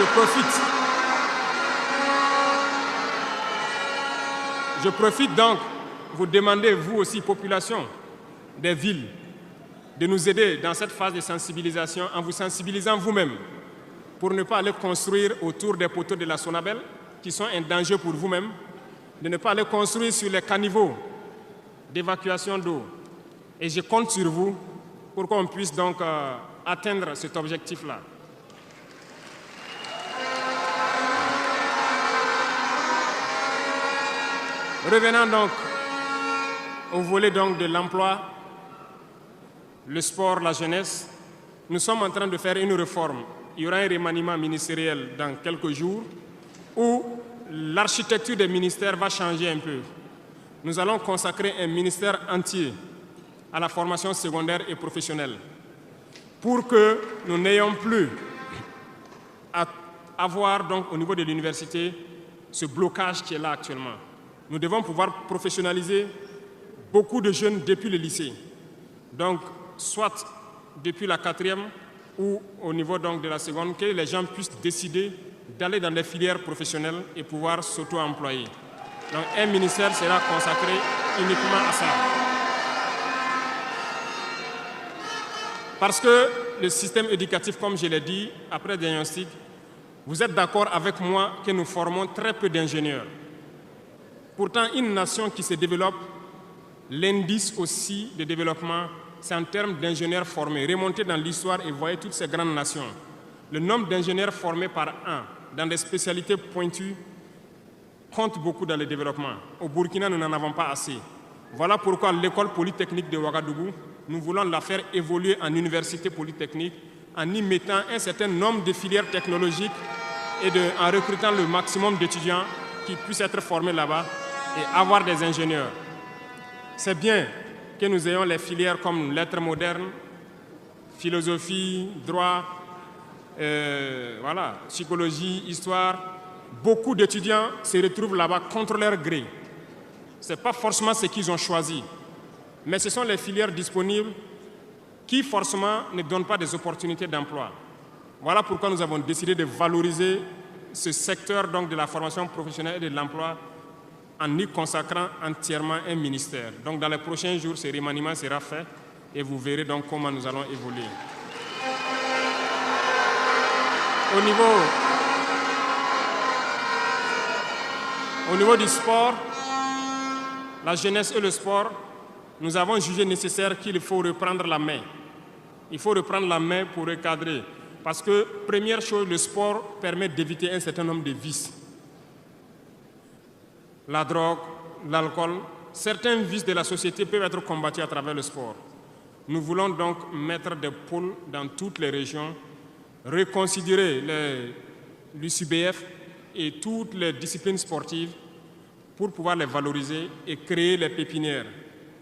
A: je profite donc vous demander, vous aussi, population des villes, de nous aider dans cette phase de sensibilisation en vous sensibilisant vous-même pour ne pas aller construire autour des poteaux de la Sonabel qui sont un danger pour vous-même, de ne pas aller construire sur les caniveaux d'évacuation d'eau. Et je compte sur vous pour qu'on puisse donc atteindre cet objectif-là. Revenons donc au volet donc de l'emploi, le sport, la jeunesse. Nous sommes en train de faire une réforme. Il y aura un remaniement ministériel dans quelques jours où l'architecture des ministères va changer un peu. Nous allons consacrer un ministère entier à la formation secondaire et professionnelle pour que nous n'ayons plus à avoir donc, au niveau de l'université ce blocage qui est là actuellement. Nous devons pouvoir professionnaliser beaucoup de jeunes depuis le lycée. Donc, soit depuis la 4e ou au niveau donc, de la seconde, que les gens puissent décider d'aller dans les filières professionnelles et pouvoir s'auto-employer. Donc, un ministère sera consacré uniquement à ça. Parce que le système éducatif, comme je l'ai dit, après diagnostic, vous êtes d'accord avec moi que nous formons très peu d'ingénieurs. Pourtant, une nation qui se développe, l'indice aussi de développement, c'est en termes d'ingénieurs formés. Remontez dans l'histoire et voyez toutes ces grandes nations. Le nombre d'ingénieurs formés par an dans des spécialités pointues compte beaucoup dans le développement. Au Burkina, nous n'en avons pas assez. Voilà pourquoi l'école polytechnique de Ouagadougou, nous voulons la faire évoluer en université polytechnique en y mettant un certain nombre de filières technologiques et en recrutant le maximum d'étudiants qui puissent être formés là-bas et avoir des ingénieurs. C'est bien que nous ayons les filières comme lettres modernes, philosophie, droit, voilà, psychologie, histoire. Beaucoup d'étudiants se retrouvent là-bas contre leur gré. Ce n'est pas forcément ce qu'ils ont choisi, mais ce sont les filières disponibles qui forcément ne donnent pas des opportunités d'emploi. Voilà pourquoi nous avons décidé de valoriser ce secteur donc, de la formation professionnelle et de l'emploi en y consacrant entièrement un ministère. Donc dans les prochains jours, ce remaniement sera fait et vous verrez donc comment nous allons évoluer. Au niveau du sport, la jeunesse et le sport, nous avons jugé nécessaire qu'il faut reprendre la main. Il faut reprendre la main pour recadrer. Parce que, première chose, le sport permet d'éviter un certain nombre de vices. La drogue, l'alcool, certains vices de la société peuvent être combattus à travers le sport. Nous voulons donc mettre des pôles dans toutes les régions, reconsidérer l'UCBF et toutes les disciplines sportives pour pouvoir les valoriser et créer les pépinières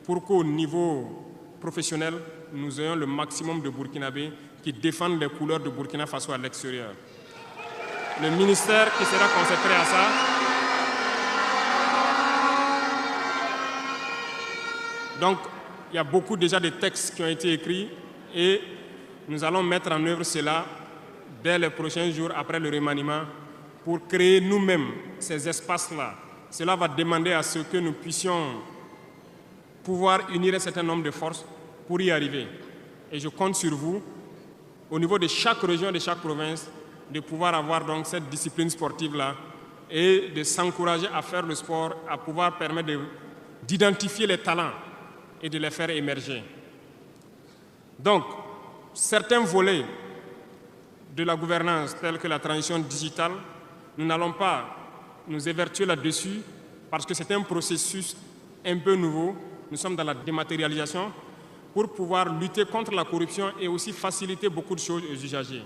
A: pour qu'au niveau professionnel, nous ayons le maximum de Burkinabés qui défendent les couleurs de Burkina Faso à l'extérieur. Le ministère qui sera consacré à ça donc, il y a beaucoup déjà de textes qui ont été écrits et nous allons mettre en œuvre cela dès les prochains jours après le remaniement pour créer nous-mêmes ces espaces-là. Cela va demander à ce que nous puissions pouvoir unir un certain nombre de forces pour y arriver. Et je compte sur vous, au niveau de chaque région, de chaque province, de pouvoir avoir donc cette discipline sportive-là et de s'encourager à faire le sport, à pouvoir permettre d'identifier les talents et de les faire émerger. Donc, certains volets de la gouvernance, tels que la transition digitale, nous n'allons pas nous évertuer là-dessus parce que c'est un processus un peu nouveau. Nous sommes dans la dématérialisation pour pouvoir lutter contre la corruption et aussi faciliter beaucoup de choses aux usagers.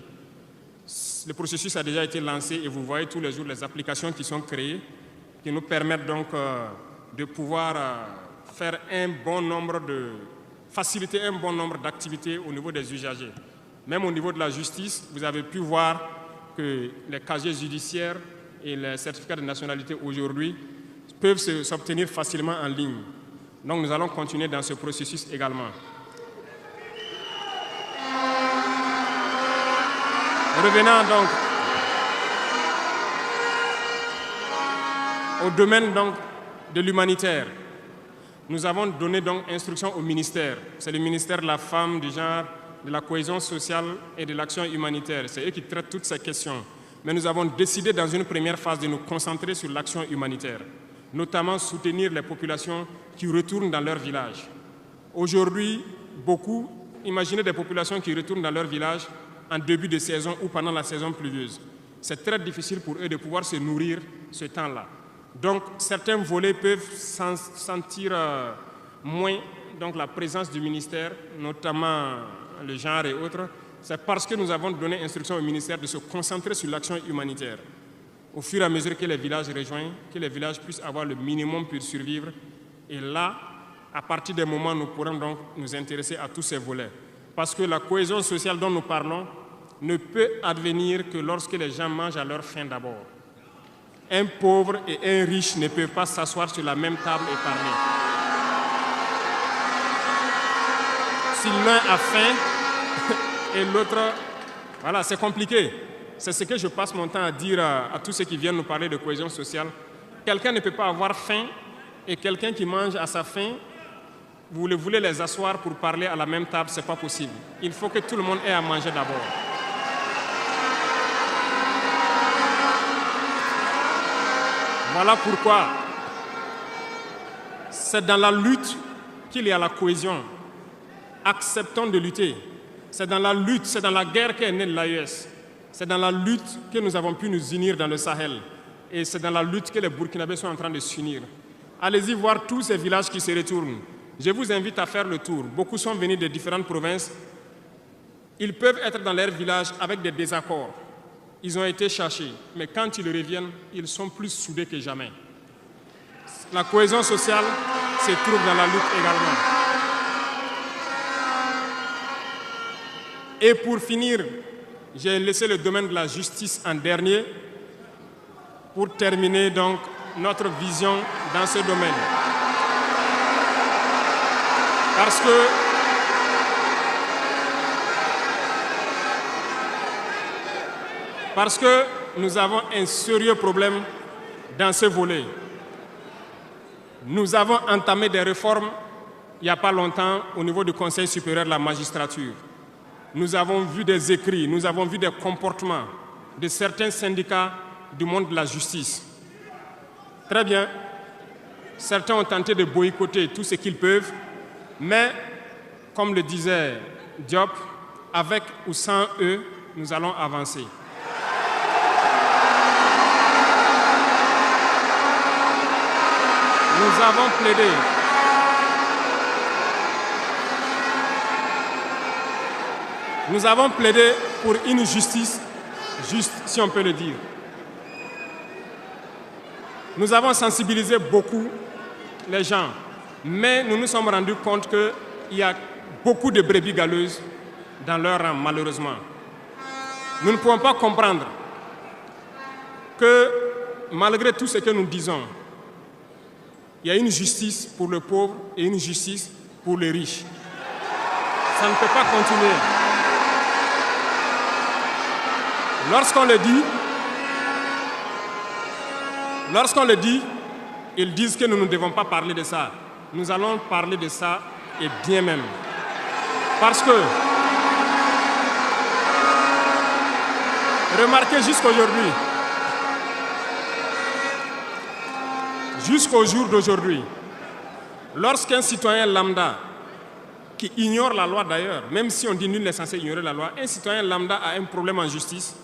A: Le processus a déjà été lancé et vous voyez tous les jours les applications qui sont créées qui nous permettent donc de pouvoir faire faciliter un bon nombre d'activités au niveau des usagers. Même au niveau de la justice, vous avez pu voir que les casiers judiciaires et les certificats de nationalité aujourd'hui peuvent s'obtenir facilement en ligne. Donc nous allons continuer dans ce processus également. Revenant donc au domaine donc de l'humanitaire, nous avons donné donc instruction au ministère. C'est le ministère de la Femme, du Genre, de la Cohésion sociale et de l'action humanitaire. C'est eux qui traitent toutes ces questions. Mais nous avons décidé dans une première phase de nous concentrer sur l'action humanitaire, notamment soutenir les populations qui retournent dans leur village. Aujourd'hui, imaginez des populations qui retournent dans leur village en début de saison ou pendant la saison pluvieuse. C'est très difficile pour eux de pouvoir se nourrir ce temps-là. Donc, certains volets peuvent sentir moins donc, la présence du ministère, notamment le genre et autres. C'est parce que nous avons donné instruction au ministère de se concentrer sur l'action humanitaire. Au fur et à mesure que les villages rejoignent, que les villages puissent avoir le minimum pour survivre. Et là, à partir des moments, nous pourrons donc nous intéresser à tous ces volets. Parce que la cohésion sociale dont nous parlons ne peut advenir que lorsque les gens mangent à leur faim d'abord. Un pauvre et un riche ne peuvent pas s'asseoir sur la même table et parler. Si l'un a faim et l'autre... Voilà, c'est compliqué. C'est ce que je passe mon temps à dire à tous ceux qui viennent nous parler de cohésion sociale. Quelqu'un ne peut pas avoir faim et quelqu'un qui mange à sa faim, vous voulez les asseoir pour parler à la même table, ce n'est pas possible. Il faut que tout le monde ait à manger d'abord. Voilà pourquoi c'est dans la lutte qu'il y a la cohésion. Acceptons de lutter. C'est dans la lutte, c'est dans la guerre qu'est née l'AES. C'est dans la lutte que nous avons pu nous unir dans le Sahel. Et c'est dans la lutte que les Burkinabés sont en train de s'unir. Allez-y voir tous ces villages qui se retournent. Je vous invite à faire le tour. Beaucoup sont venus de différentes provinces. Ils peuvent être dans leur village avec des désaccords. Ils ont été cherchés. Mais quand ils reviennent, ils sont plus soudés que jamais. La cohésion sociale se trouve dans la lutte également. Et pour finir, j'ai laissé le domaine de la justice en dernier pour terminer donc notre vision dans ce domaine. Parce que nous avons un sérieux problème dans ce volet. Nous avons entamé des réformes il n'y a pas longtemps au niveau du Conseil supérieur de la magistrature. Nous avons vu des écrits, nous avons vu des comportements de certains syndicats du monde de la justice. Très bien, certains ont tenté de boycotter tout ce qu'ils peuvent, mais comme le disait Diop, avec ou sans eux, nous allons avancer. Nous avons plaidé. Nous avons plaidé pour une justice juste, si on peut le dire. Nous avons sensibilisé beaucoup les gens, mais nous nous sommes rendus compte qu'il y a beaucoup de brebis galeuses dans leur rang, malheureusement. Nous ne pouvons pas comprendre que, malgré tout ce que nous disons, il y a une justice pour le pauvre et une justice pour les riches. Ça ne peut pas continuer. Lorsqu'on le dit, ils disent que nous ne devons pas parler de ça. Nous allons parler de ça et bien même. Parce que Remarquez jusqu'au jour d'aujourd'hui, lorsqu'un citoyen lambda, qui ignore la loi d'ailleurs, même si on dit nul n'est censé ignorer la loi, un citoyen lambda a un problème en justice,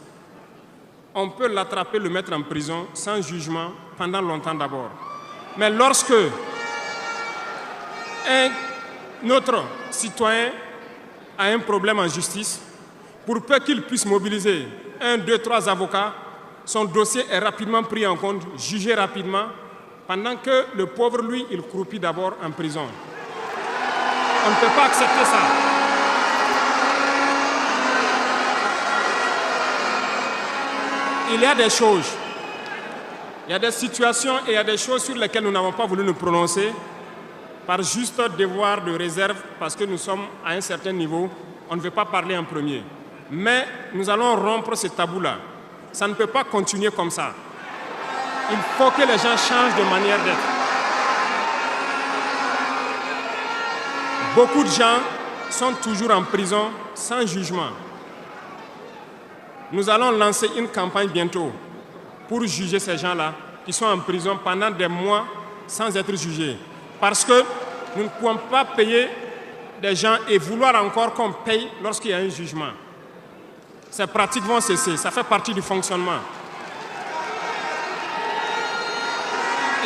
A: on peut l'attraper, le mettre en prison sans jugement pendant longtemps d'abord. Mais lorsque un autre citoyen a un problème en justice, pour peu qu'il puisse mobiliser 1, 2, 3 avocats, son dossier est rapidement pris en compte, jugé rapidement, pendant que le pauvre, lui, il croupit d'abord en prison. On ne peut pas accepter ça. Il y a des choses, il y a des situations et il y a des choses sur lesquelles nous n'avons pas voulu nous prononcer par juste devoir de réserve, parce que nous sommes à un certain niveau, on ne veut pas parler en premier. Mais nous allons rompre ce tabou-là. Ça ne peut pas continuer comme ça. Il faut que les gens changent de manière d'être. Beaucoup de gens sont toujours en prison sans jugement. Nous allons lancer une campagne bientôt pour juger ces gens-là qui sont en prison pendant des mois sans être jugés. Parce que nous ne pouvons pas payer des gens et vouloir encore qu'on paye lorsqu'il y a un jugement. Ces pratiques vont cesser, ça fait partie du fonctionnement.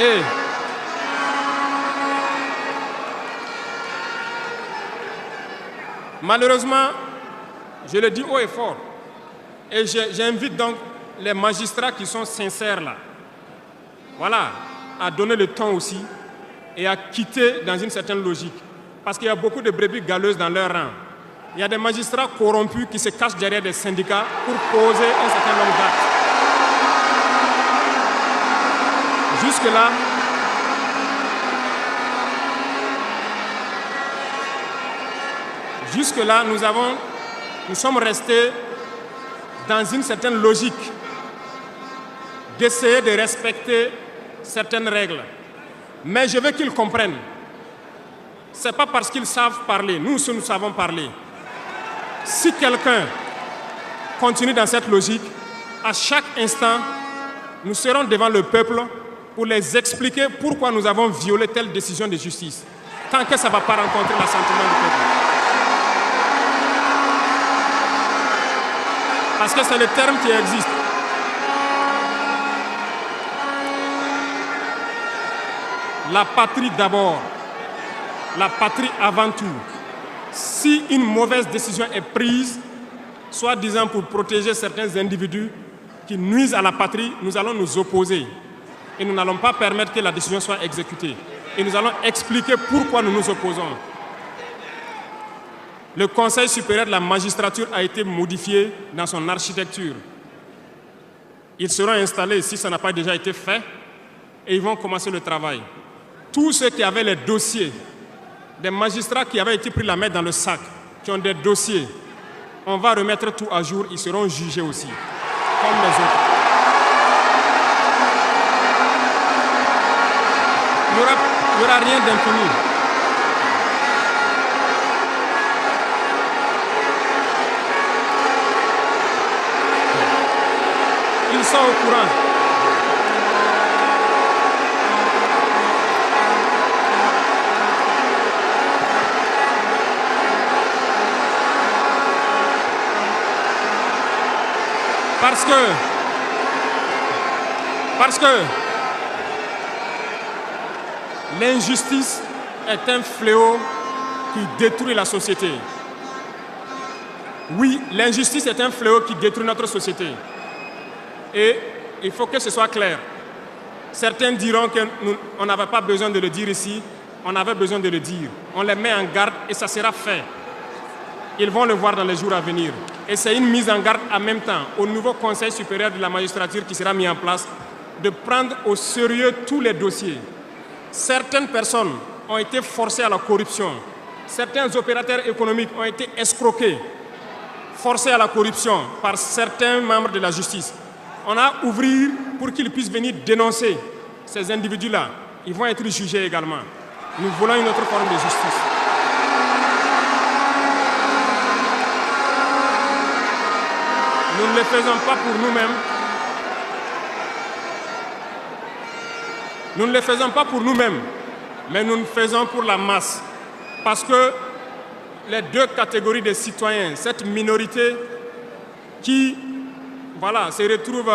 A: Et malheureusement, je le dis haut et fort, et j'invite donc les magistrats qui sont sincères là, voilà, à donner le ton aussi et à quitter dans une certaine logique. Parce qu'il y a beaucoup de brebis galeuses dans leur rang. Il y a des magistrats corrompus qui se cachent derrière des syndicats pour poser un certain nombre d'actes. Jusque-là, nous sommes restés dans une certaine logique d'essayer de respecter certaines règles. Mais je veux qu'ils comprennent. Ce n'est pas parce qu'ils savent parler, nous savons parler. Si quelqu'un continue dans cette logique, à chaque instant, nous serons devant le peuple pour les expliquer pourquoi nous avons violé telle décision de justice, tant que ça ne va pas rencontrer l'assentiment du peuple. Parce que c'est le terme qui existe. La patrie d'abord, la patrie avant tout. Si une mauvaise décision est prise, soi-disant pour protéger certains individus qui nuisent à la patrie, nous allons nous opposer. Et nous n'allons pas permettre que la décision soit exécutée. Et nous allons expliquer pourquoi nous nous opposons. Le Conseil supérieur de la magistrature a été modifié dans son architecture. Ils seront installés, si ça n'a pas déjà été fait, et ils vont commencer le travail. Tous ceux qui avaient les dossiers, des magistrats qui avaient été pris la main dans le sac, qui ont des dossiers, on va remettre tout à jour, ils seront jugés aussi, comme les autres. Il n'y aura rien d'infini. Ils sont au courant. Parce que l'injustice est un fléau qui détruit la société. Oui, l'injustice est un fléau qui détruit notre société. Et il faut que ce soit clair. Certains diront qu'on n'avait pas besoin de le dire ici, on avait besoin de le dire. On les met en garde et ça sera fait. Ils vont le voir dans les jours à venir. Et c'est une mise en garde en même temps au nouveau Conseil supérieur de la magistrature qui sera mis en place de prendre au sérieux tous les dossiers. Certaines personnes ont été forcées à la corruption. Certains opérateurs économiques ont été escroqués, forcés à la corruption par certains membres de la justice. On a ouvert pour qu'ils puissent venir dénoncer ces individus-là. Ils vont être jugés également. Nous voulons une autre forme de justice. Nous ne le faisons pas pour nous-mêmes. Nous ne le faisons pas pour nous-mêmes, mais nous le faisons pour la masse. Parce que les deux catégories de citoyens, cette minorité qui se retrouve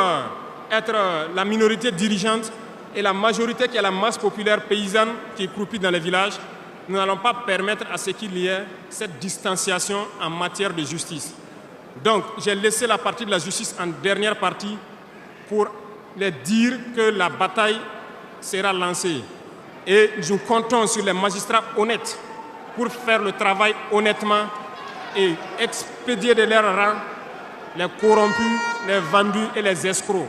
A: être la minorité dirigeante et la majorité qui est la masse populaire paysanne qui croupit dans les villages, nous n'allons pas permettre à ce qu'il y ait cette distanciation en matière de justice. Donc, j'ai laissé la partie de la justice en dernière partie pour les dire que la bataille sera lancée. Et nous comptons sur les magistrats honnêtes pour faire le travail honnêtement et expédier de leur rang les corrompus, les vendus et les escrocs.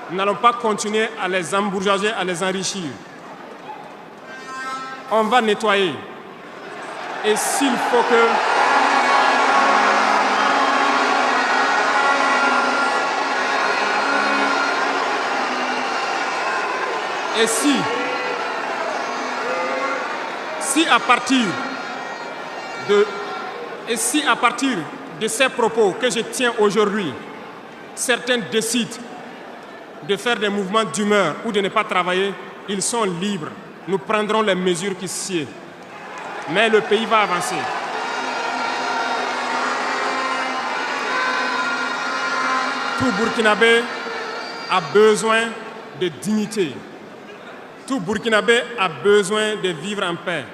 A: Nous n'allons pas continuer à les embourgeoiser, à les enrichir. On va nettoyer. Et s'il faut que... Et si à partir de ces propos que je tiens aujourd'hui, certains décident de faire des mouvements d'humeur ou de ne pas travailler, ils sont libres. Nous prendrons les mesures qui sied. Mais le pays va avancer. Tout Burkinabé a besoin de dignité. Tout Burkinabé a besoin de vivre en paix.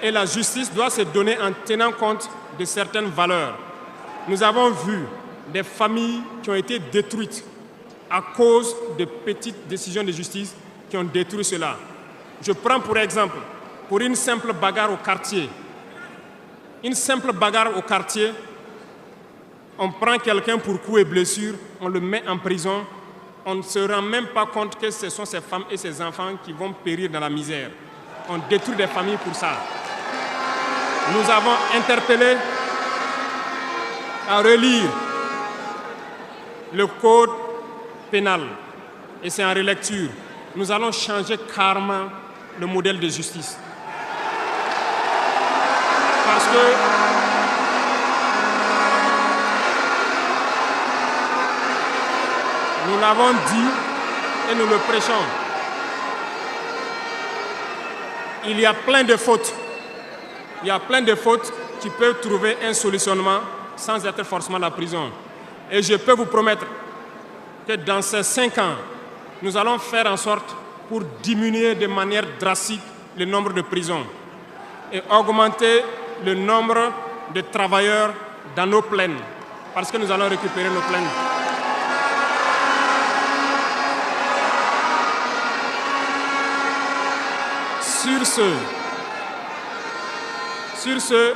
A: Et la justice doit se donner en tenant compte de certaines valeurs. Nous avons vu des familles qui ont été détruites à cause de petites décisions de justice qui ont détruit cela. Je prends pour exemple, pour une simple bagarre au quartier. Une simple bagarre au quartier, on prend quelqu'un pour coups et blessures, on le met en prison, on ne se rend même pas compte que ce sont ces femmes et ces enfants qui vont périr dans la misère. On détruit des familles pour ça. Nous avons interpellé à relire le code pénal et c'est en relecture. Nous allons changer carrément le modèle de justice. Parce que nous l'avons dit et nous le prêchons. Il y a plein de fautes. Il y a plein de fautes qui peuvent trouver un solutionnement sans être forcément la prison. Et je peux vous promettre que dans ces 5 ans, nous allons faire en sorte pour diminuer de manière drastique le nombre de prisons et augmenter le nombre de travailleurs dans nos plaines, parce que nous allons récupérer nos plaines. Sur ce,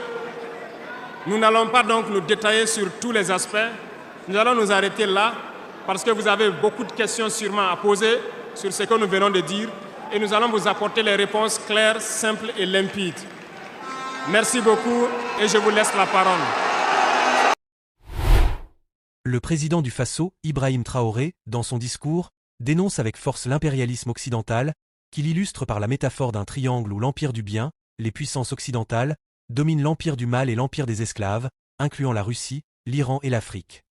A: nous n'allons pas donc nous détailler sur tous les aspects. Nous allons nous arrêter là parce que vous avez beaucoup de questions sûrement à poser sur ce que nous venons de dire et nous allons vous apporter les réponses claires, simples et limpides. Merci beaucoup et je vous laisse la parole.
B: Le président du Faso, Ibrahim Traoré, dans son discours, dénonce avec force l'impérialisme occidental, qu'il illustre par la métaphore d'un triangle où l'empire du bien, les puissances occidentales, domine l'empire du mal et l'empire des esclaves, incluant la Russie, l'Iran et l'Afrique.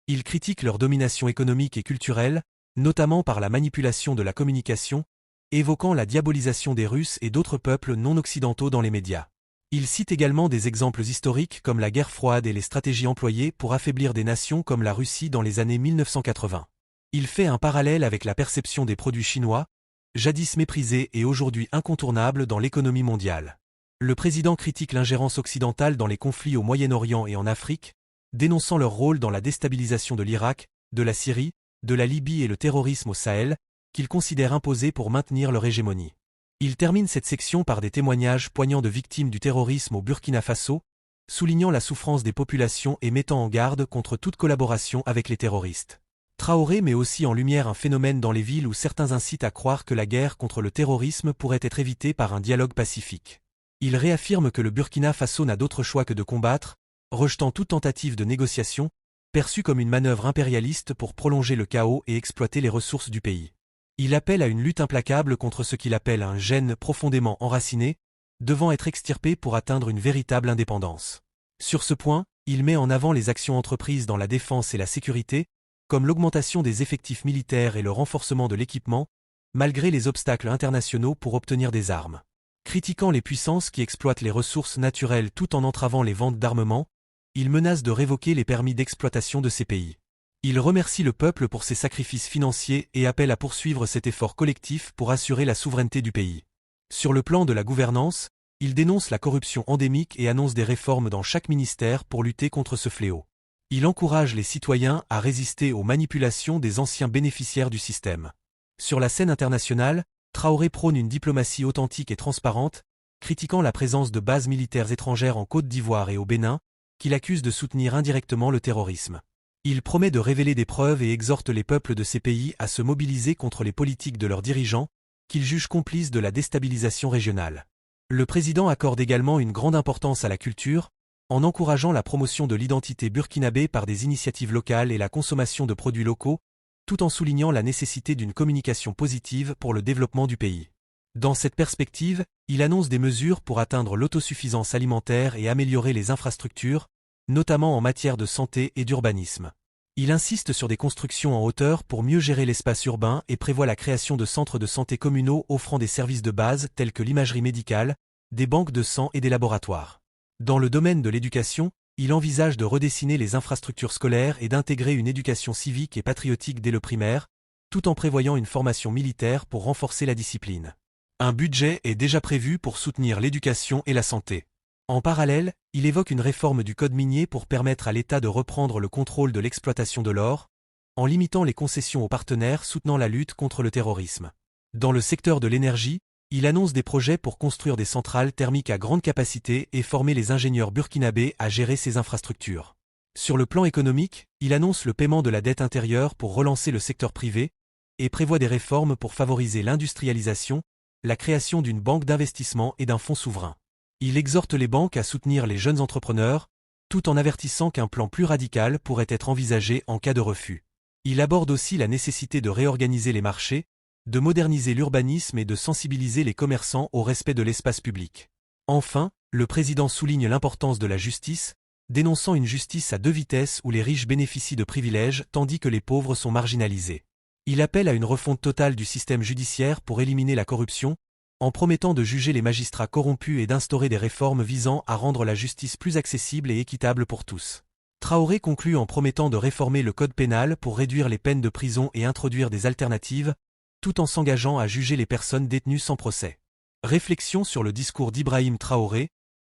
B: Il critique leur domination économique et culturelle, notamment par la manipulation de la communication, évoquant la diabolisation des Russes et d'autres peuples non occidentaux dans les médias. Il cite également des exemples historiques comme la guerre froide et les stratégies employées pour affaiblir des nations comme la Russie dans les années 1980. Il fait un parallèle avec la perception des produits chinois, jadis méprisés et aujourd'hui incontournables dans l'économie mondiale. Le président critique l'ingérence occidentale dans les conflits au Moyen-Orient et en Afrique, dénonçant leur rôle dans la déstabilisation de l'Irak, de la Syrie, de la Libye et le terrorisme au Sahel, qu'il considère imposés pour maintenir leur hégémonie. Il termine cette section par des témoignages poignants de victimes du terrorisme au Burkina Faso, soulignant la souffrance des populations et mettant en garde contre toute collaboration avec les terroristes. Traoré met aussi en lumière un phénomène dans les villes où certains incitent à croire que la guerre contre le terrorisme pourrait être évitée par un dialogue pacifique. Il réaffirme que le Burkina Faso n'a d'autre choix que de combattre, rejetant toute tentative de négociation, perçue comme une manœuvre impérialiste pour prolonger le chaos et exploiter les ressources du pays. Il appelle à une lutte implacable contre ce qu'il appelle un gène profondément enraciné, devant être extirpé pour atteindre une véritable indépendance. Sur ce point, Il met en avant les actions entreprises dans la défense et la sécurité, comme l'augmentation des effectifs militaires et le renforcement de l'équipement, malgré les obstacles internationaux pour obtenir des armes. Critiquant les puissances qui exploitent les ressources naturelles tout en entravant les ventes d'armements, il menace de révoquer les permis d'exploitation de ces pays. Il remercie le peuple pour ses sacrifices financiers et appelle à poursuivre cet effort collectif pour assurer la souveraineté du pays. Sur le plan de la gouvernance, il dénonce la corruption endémique et annonce des réformes dans chaque ministère pour lutter contre ce fléau. Il encourage les citoyens à résister aux manipulations des anciens bénéficiaires du système. Sur la scène internationale, Traoré prône une diplomatie authentique et transparente, critiquant la présence de bases militaires étrangères en Côte d'Ivoire et au Bénin, qu'il accuse de soutenir indirectement le terrorisme. Il promet de révéler des preuves et exhorte les peuples de ces pays à se mobiliser contre les politiques de leurs dirigeants, qu'il juge complices de la déstabilisation régionale. Le président accorde également une grande importance à la culture, en encourageant la promotion de l'identité burkinabé par des initiatives locales et la consommation de produits locaux, tout en soulignant la nécessité d'une communication positive pour le développement du pays. Dans cette perspective, il annonce des mesures pour atteindre l'autosuffisance alimentaire et améliorer les infrastructures, notamment en matière de santé et d'urbanisme. Il insiste sur des constructions en hauteur pour mieux gérer l'espace urbain et prévoit la création de centres de santé communaux offrant des services de base tels que l'imagerie médicale, des banques de sang et des laboratoires. Dans le domaine de l'éducation, il envisage de redessiner les infrastructures scolaires et d'intégrer une éducation civique et patriotique dès le primaire, tout en prévoyant une formation militaire pour renforcer la discipline. Un budget est déjà prévu pour soutenir l'éducation et la santé. En parallèle, il évoque une réforme du code minier pour permettre à l'État de reprendre le contrôle de l'exploitation de l'or, en limitant les concessions aux partenaires soutenant la lutte contre le terrorisme. Dans le secteur de l'énergie, il annonce des projets pour construire des centrales thermiques à grande capacité et former les ingénieurs burkinabés à gérer ces infrastructures. Sur le plan économique, il annonce le paiement de la dette intérieure pour relancer le secteur privé et prévoit des réformes pour favoriser l'industrialisation, la création d'une banque d'investissement et d'un fonds souverain. Il exhorte les banques à soutenir les jeunes entrepreneurs, tout en avertissant qu'un plan plus radical pourrait être envisagé en cas de refus. Il aborde aussi la nécessité de réorganiser les marchés, de moderniser l'urbanisme et de sensibiliser les commerçants au respect de l'espace public. Enfin, le président souligne l'importance de la justice, dénonçant une justice à deux vitesses où les riches bénéficient de privilèges tandis que les pauvres sont marginalisés. Il appelle à une refonte totale du système judiciaire pour éliminer la corruption, en promettant de juger les magistrats corrompus et d'instaurer des réformes visant à rendre la justice plus accessible et équitable pour tous. Traoré conclut en promettant de réformer le code pénal pour réduire les peines de prison et introduire des alternatives, tout en s'engageant à juger les personnes détenues sans procès. Réflexion sur le discours d'Ibrahim Traoré,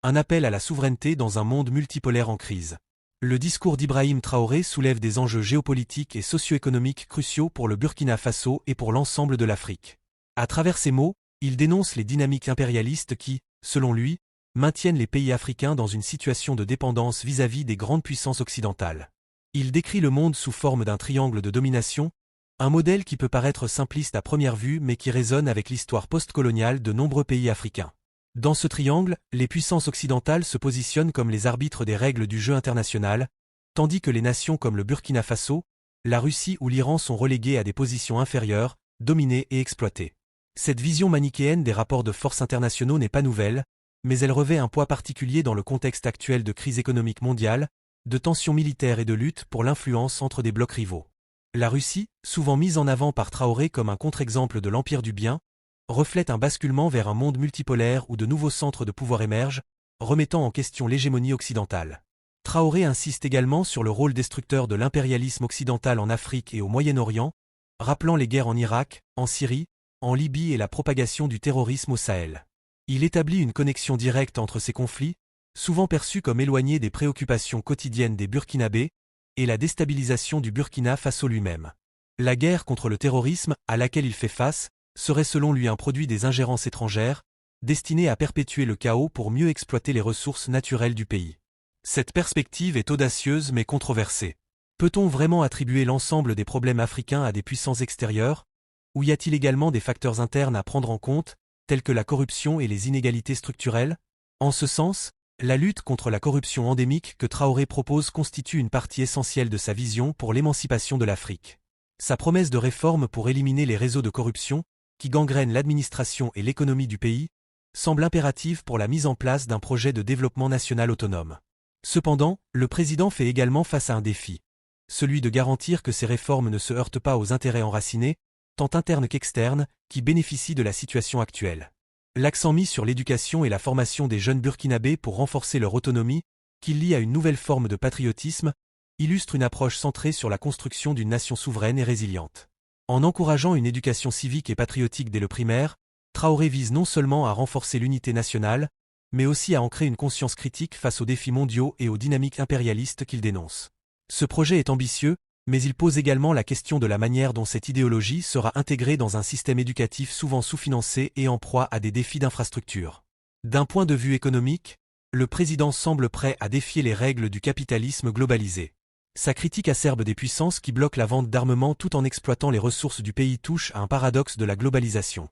B: un appel à la souveraineté dans un monde multipolaire en crise. Le discours d'Ibrahim Traoré soulève des enjeux géopolitiques et socio-économiques cruciaux pour le Burkina Faso et pour l'ensemble de l'Afrique. À travers ces mots, il dénonce les dynamiques impérialistes qui, selon lui, maintiennent les pays africains dans une situation de dépendance vis-à-vis des grandes puissances occidentales. Il décrit le monde sous forme d'un triangle de domination, un modèle qui peut paraître simpliste à première vue mais qui résonne avec l'histoire postcoloniale de nombreux pays africains. Dans ce triangle, les puissances occidentales se positionnent comme les arbitres des règles du jeu international, tandis que les nations comme le Burkina Faso, la Russie ou l'Iran sont reléguées à des positions inférieures, dominées et exploitées. Cette vision manichéenne des rapports de force internationaux n'est pas nouvelle, mais elle revêt un poids particulier dans le contexte actuel de crise économique mondiale, de tensions militaires et de lutte pour l'influence entre des blocs rivaux. La Russie, souvent mise en avant par Traoré comme un contre-exemple de l'empire du bien, reflète un basculement vers un monde multipolaire où de nouveaux centres de pouvoir émergent, remettant en question l'hégémonie occidentale. Traoré insiste également sur le rôle destructeur de l'impérialisme occidental en Afrique et au Moyen-Orient, rappelant les guerres en Irak, en Syrie, en Libye et la propagation du terrorisme au Sahel. Il établit une connexion directe entre ces conflits, souvent perçus comme éloignés des préoccupations quotidiennes des Burkinabés, et la déstabilisation du Burkina Faso lui-même. La guerre contre le terrorisme, à laquelle il fait face, serait selon lui un produit des ingérences étrangères, destiné à perpétuer le chaos pour mieux exploiter les ressources naturelles du pays. Cette perspective est audacieuse mais controversée. Peut-on vraiment attribuer l'ensemble des problèmes africains à des puissances extérieures, ou y a-t-il également des facteurs internes à prendre en compte, tels que la corruption et les inégalités structurelles? En ce sens, la lutte contre la corruption endémique que Traoré propose constitue une partie essentielle de sa vision pour l'émancipation de l'Afrique. Sa promesse de réforme pour éliminer les réseaux de corruption, qui gangrènent l'administration et l'économie du pays, semble impérative pour la mise en place d'un projet de développement national autonome. Cependant, le président fait également face à un défi. Celui de garantir que ces réformes ne se heurtent pas aux intérêts enracinés, tant internes qu'externes, qui bénéficient de la situation actuelle. L'accent mis sur l'éducation et la formation des jeunes burkinabés pour renforcer leur autonomie, qu'il lie à une nouvelle forme de patriotisme, illustre une approche centrée sur la construction d'une nation souveraine et résiliente. En encourageant une éducation civique et patriotique dès le primaire, Traoré vise non seulement à renforcer l'unité nationale, mais aussi à ancrer une conscience critique face aux défis mondiaux et aux dynamiques impérialistes qu'il dénonce. Ce projet est ambitieux, mais il pose également la question de la manière dont cette idéologie sera intégrée dans un système éducatif souvent sous-financé et en proie à des défis d'infrastructure. D'un point de vue économique, le président semble prêt à défier les règles du capitalisme globalisé. Sa critique acerbe des puissances qui bloquent la vente d'armement tout en exploitant les ressources du pays touche à un paradoxe de la globalisation.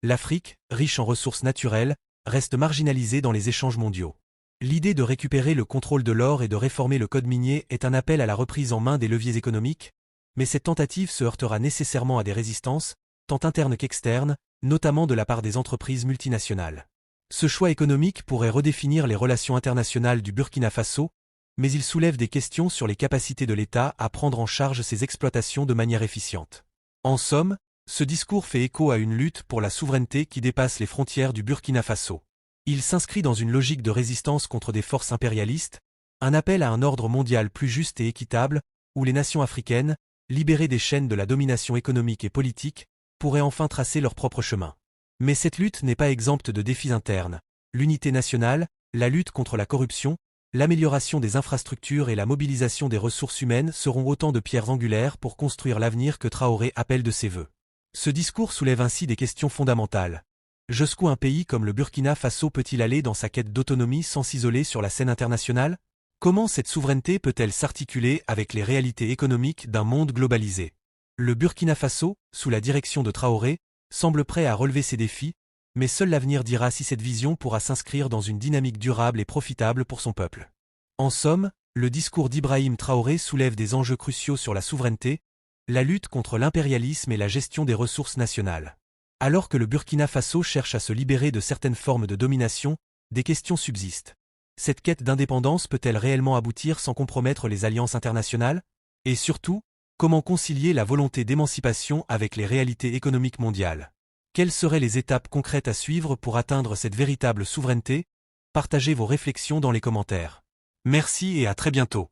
B: L'Afrique, riche en ressources naturelles, reste marginalisée dans les échanges mondiaux. L'idée de récupérer le contrôle de l'or et de réformer le code minier est un appel à la reprise en main des leviers économiques, mais cette tentative se heurtera nécessairement à des résistances, tant internes qu'externes, notamment de la part des entreprises multinationales. Ce choix économique pourrait redéfinir les relations internationales du Burkina Faso, mais il soulève des questions sur les capacités de l'État à prendre en charge ces exploitations de manière efficiente. En somme, ce discours fait écho à une lutte pour la souveraineté qui dépasse les frontières du Burkina Faso. Il s'inscrit dans une logique de résistance contre des forces impérialistes, un appel à un ordre mondial plus juste et équitable, où les nations africaines, libérées des chaînes de la domination économique et politique, pourraient enfin tracer leur propre chemin. Mais cette lutte n'est pas exempte de défis internes. L'unité nationale, la lutte contre la corruption, l'amélioration des infrastructures et la mobilisation des ressources humaines seront autant de pierres angulaires pour construire l'avenir que Traoré appelle de ses vœux. Ce discours soulève ainsi des questions fondamentales. Jusqu'où un pays comme le Burkina Faso peut-il aller dans sa quête d'autonomie sans s'isoler sur la scène internationale? Comment cette souveraineté peut-elle s'articuler avec les réalités économiques d'un monde globalisé? Le Burkina Faso, sous la direction de Traoré, semble prêt à relever ces défis, mais seul l'avenir dira si cette vision pourra s'inscrire dans une dynamique durable et profitable pour son peuple. En somme, le discours d'Ibrahim Traoré soulève des enjeux cruciaux sur la souveraineté, la lutte contre l'impérialisme et la gestion des ressources nationales. Alors que le Burkina Faso cherche à se libérer de certaines formes de domination, des questions subsistent. Cette quête d'indépendance peut-elle réellement aboutir sans compromettre les alliances internationales? Et surtout, comment concilier la volonté d'émancipation avec les réalités économiques mondiales? Quelles seraient les étapes concrètes à suivre pour atteindre cette véritable souveraineté? Partagez vos réflexions dans les commentaires. Merci et à très bientôt.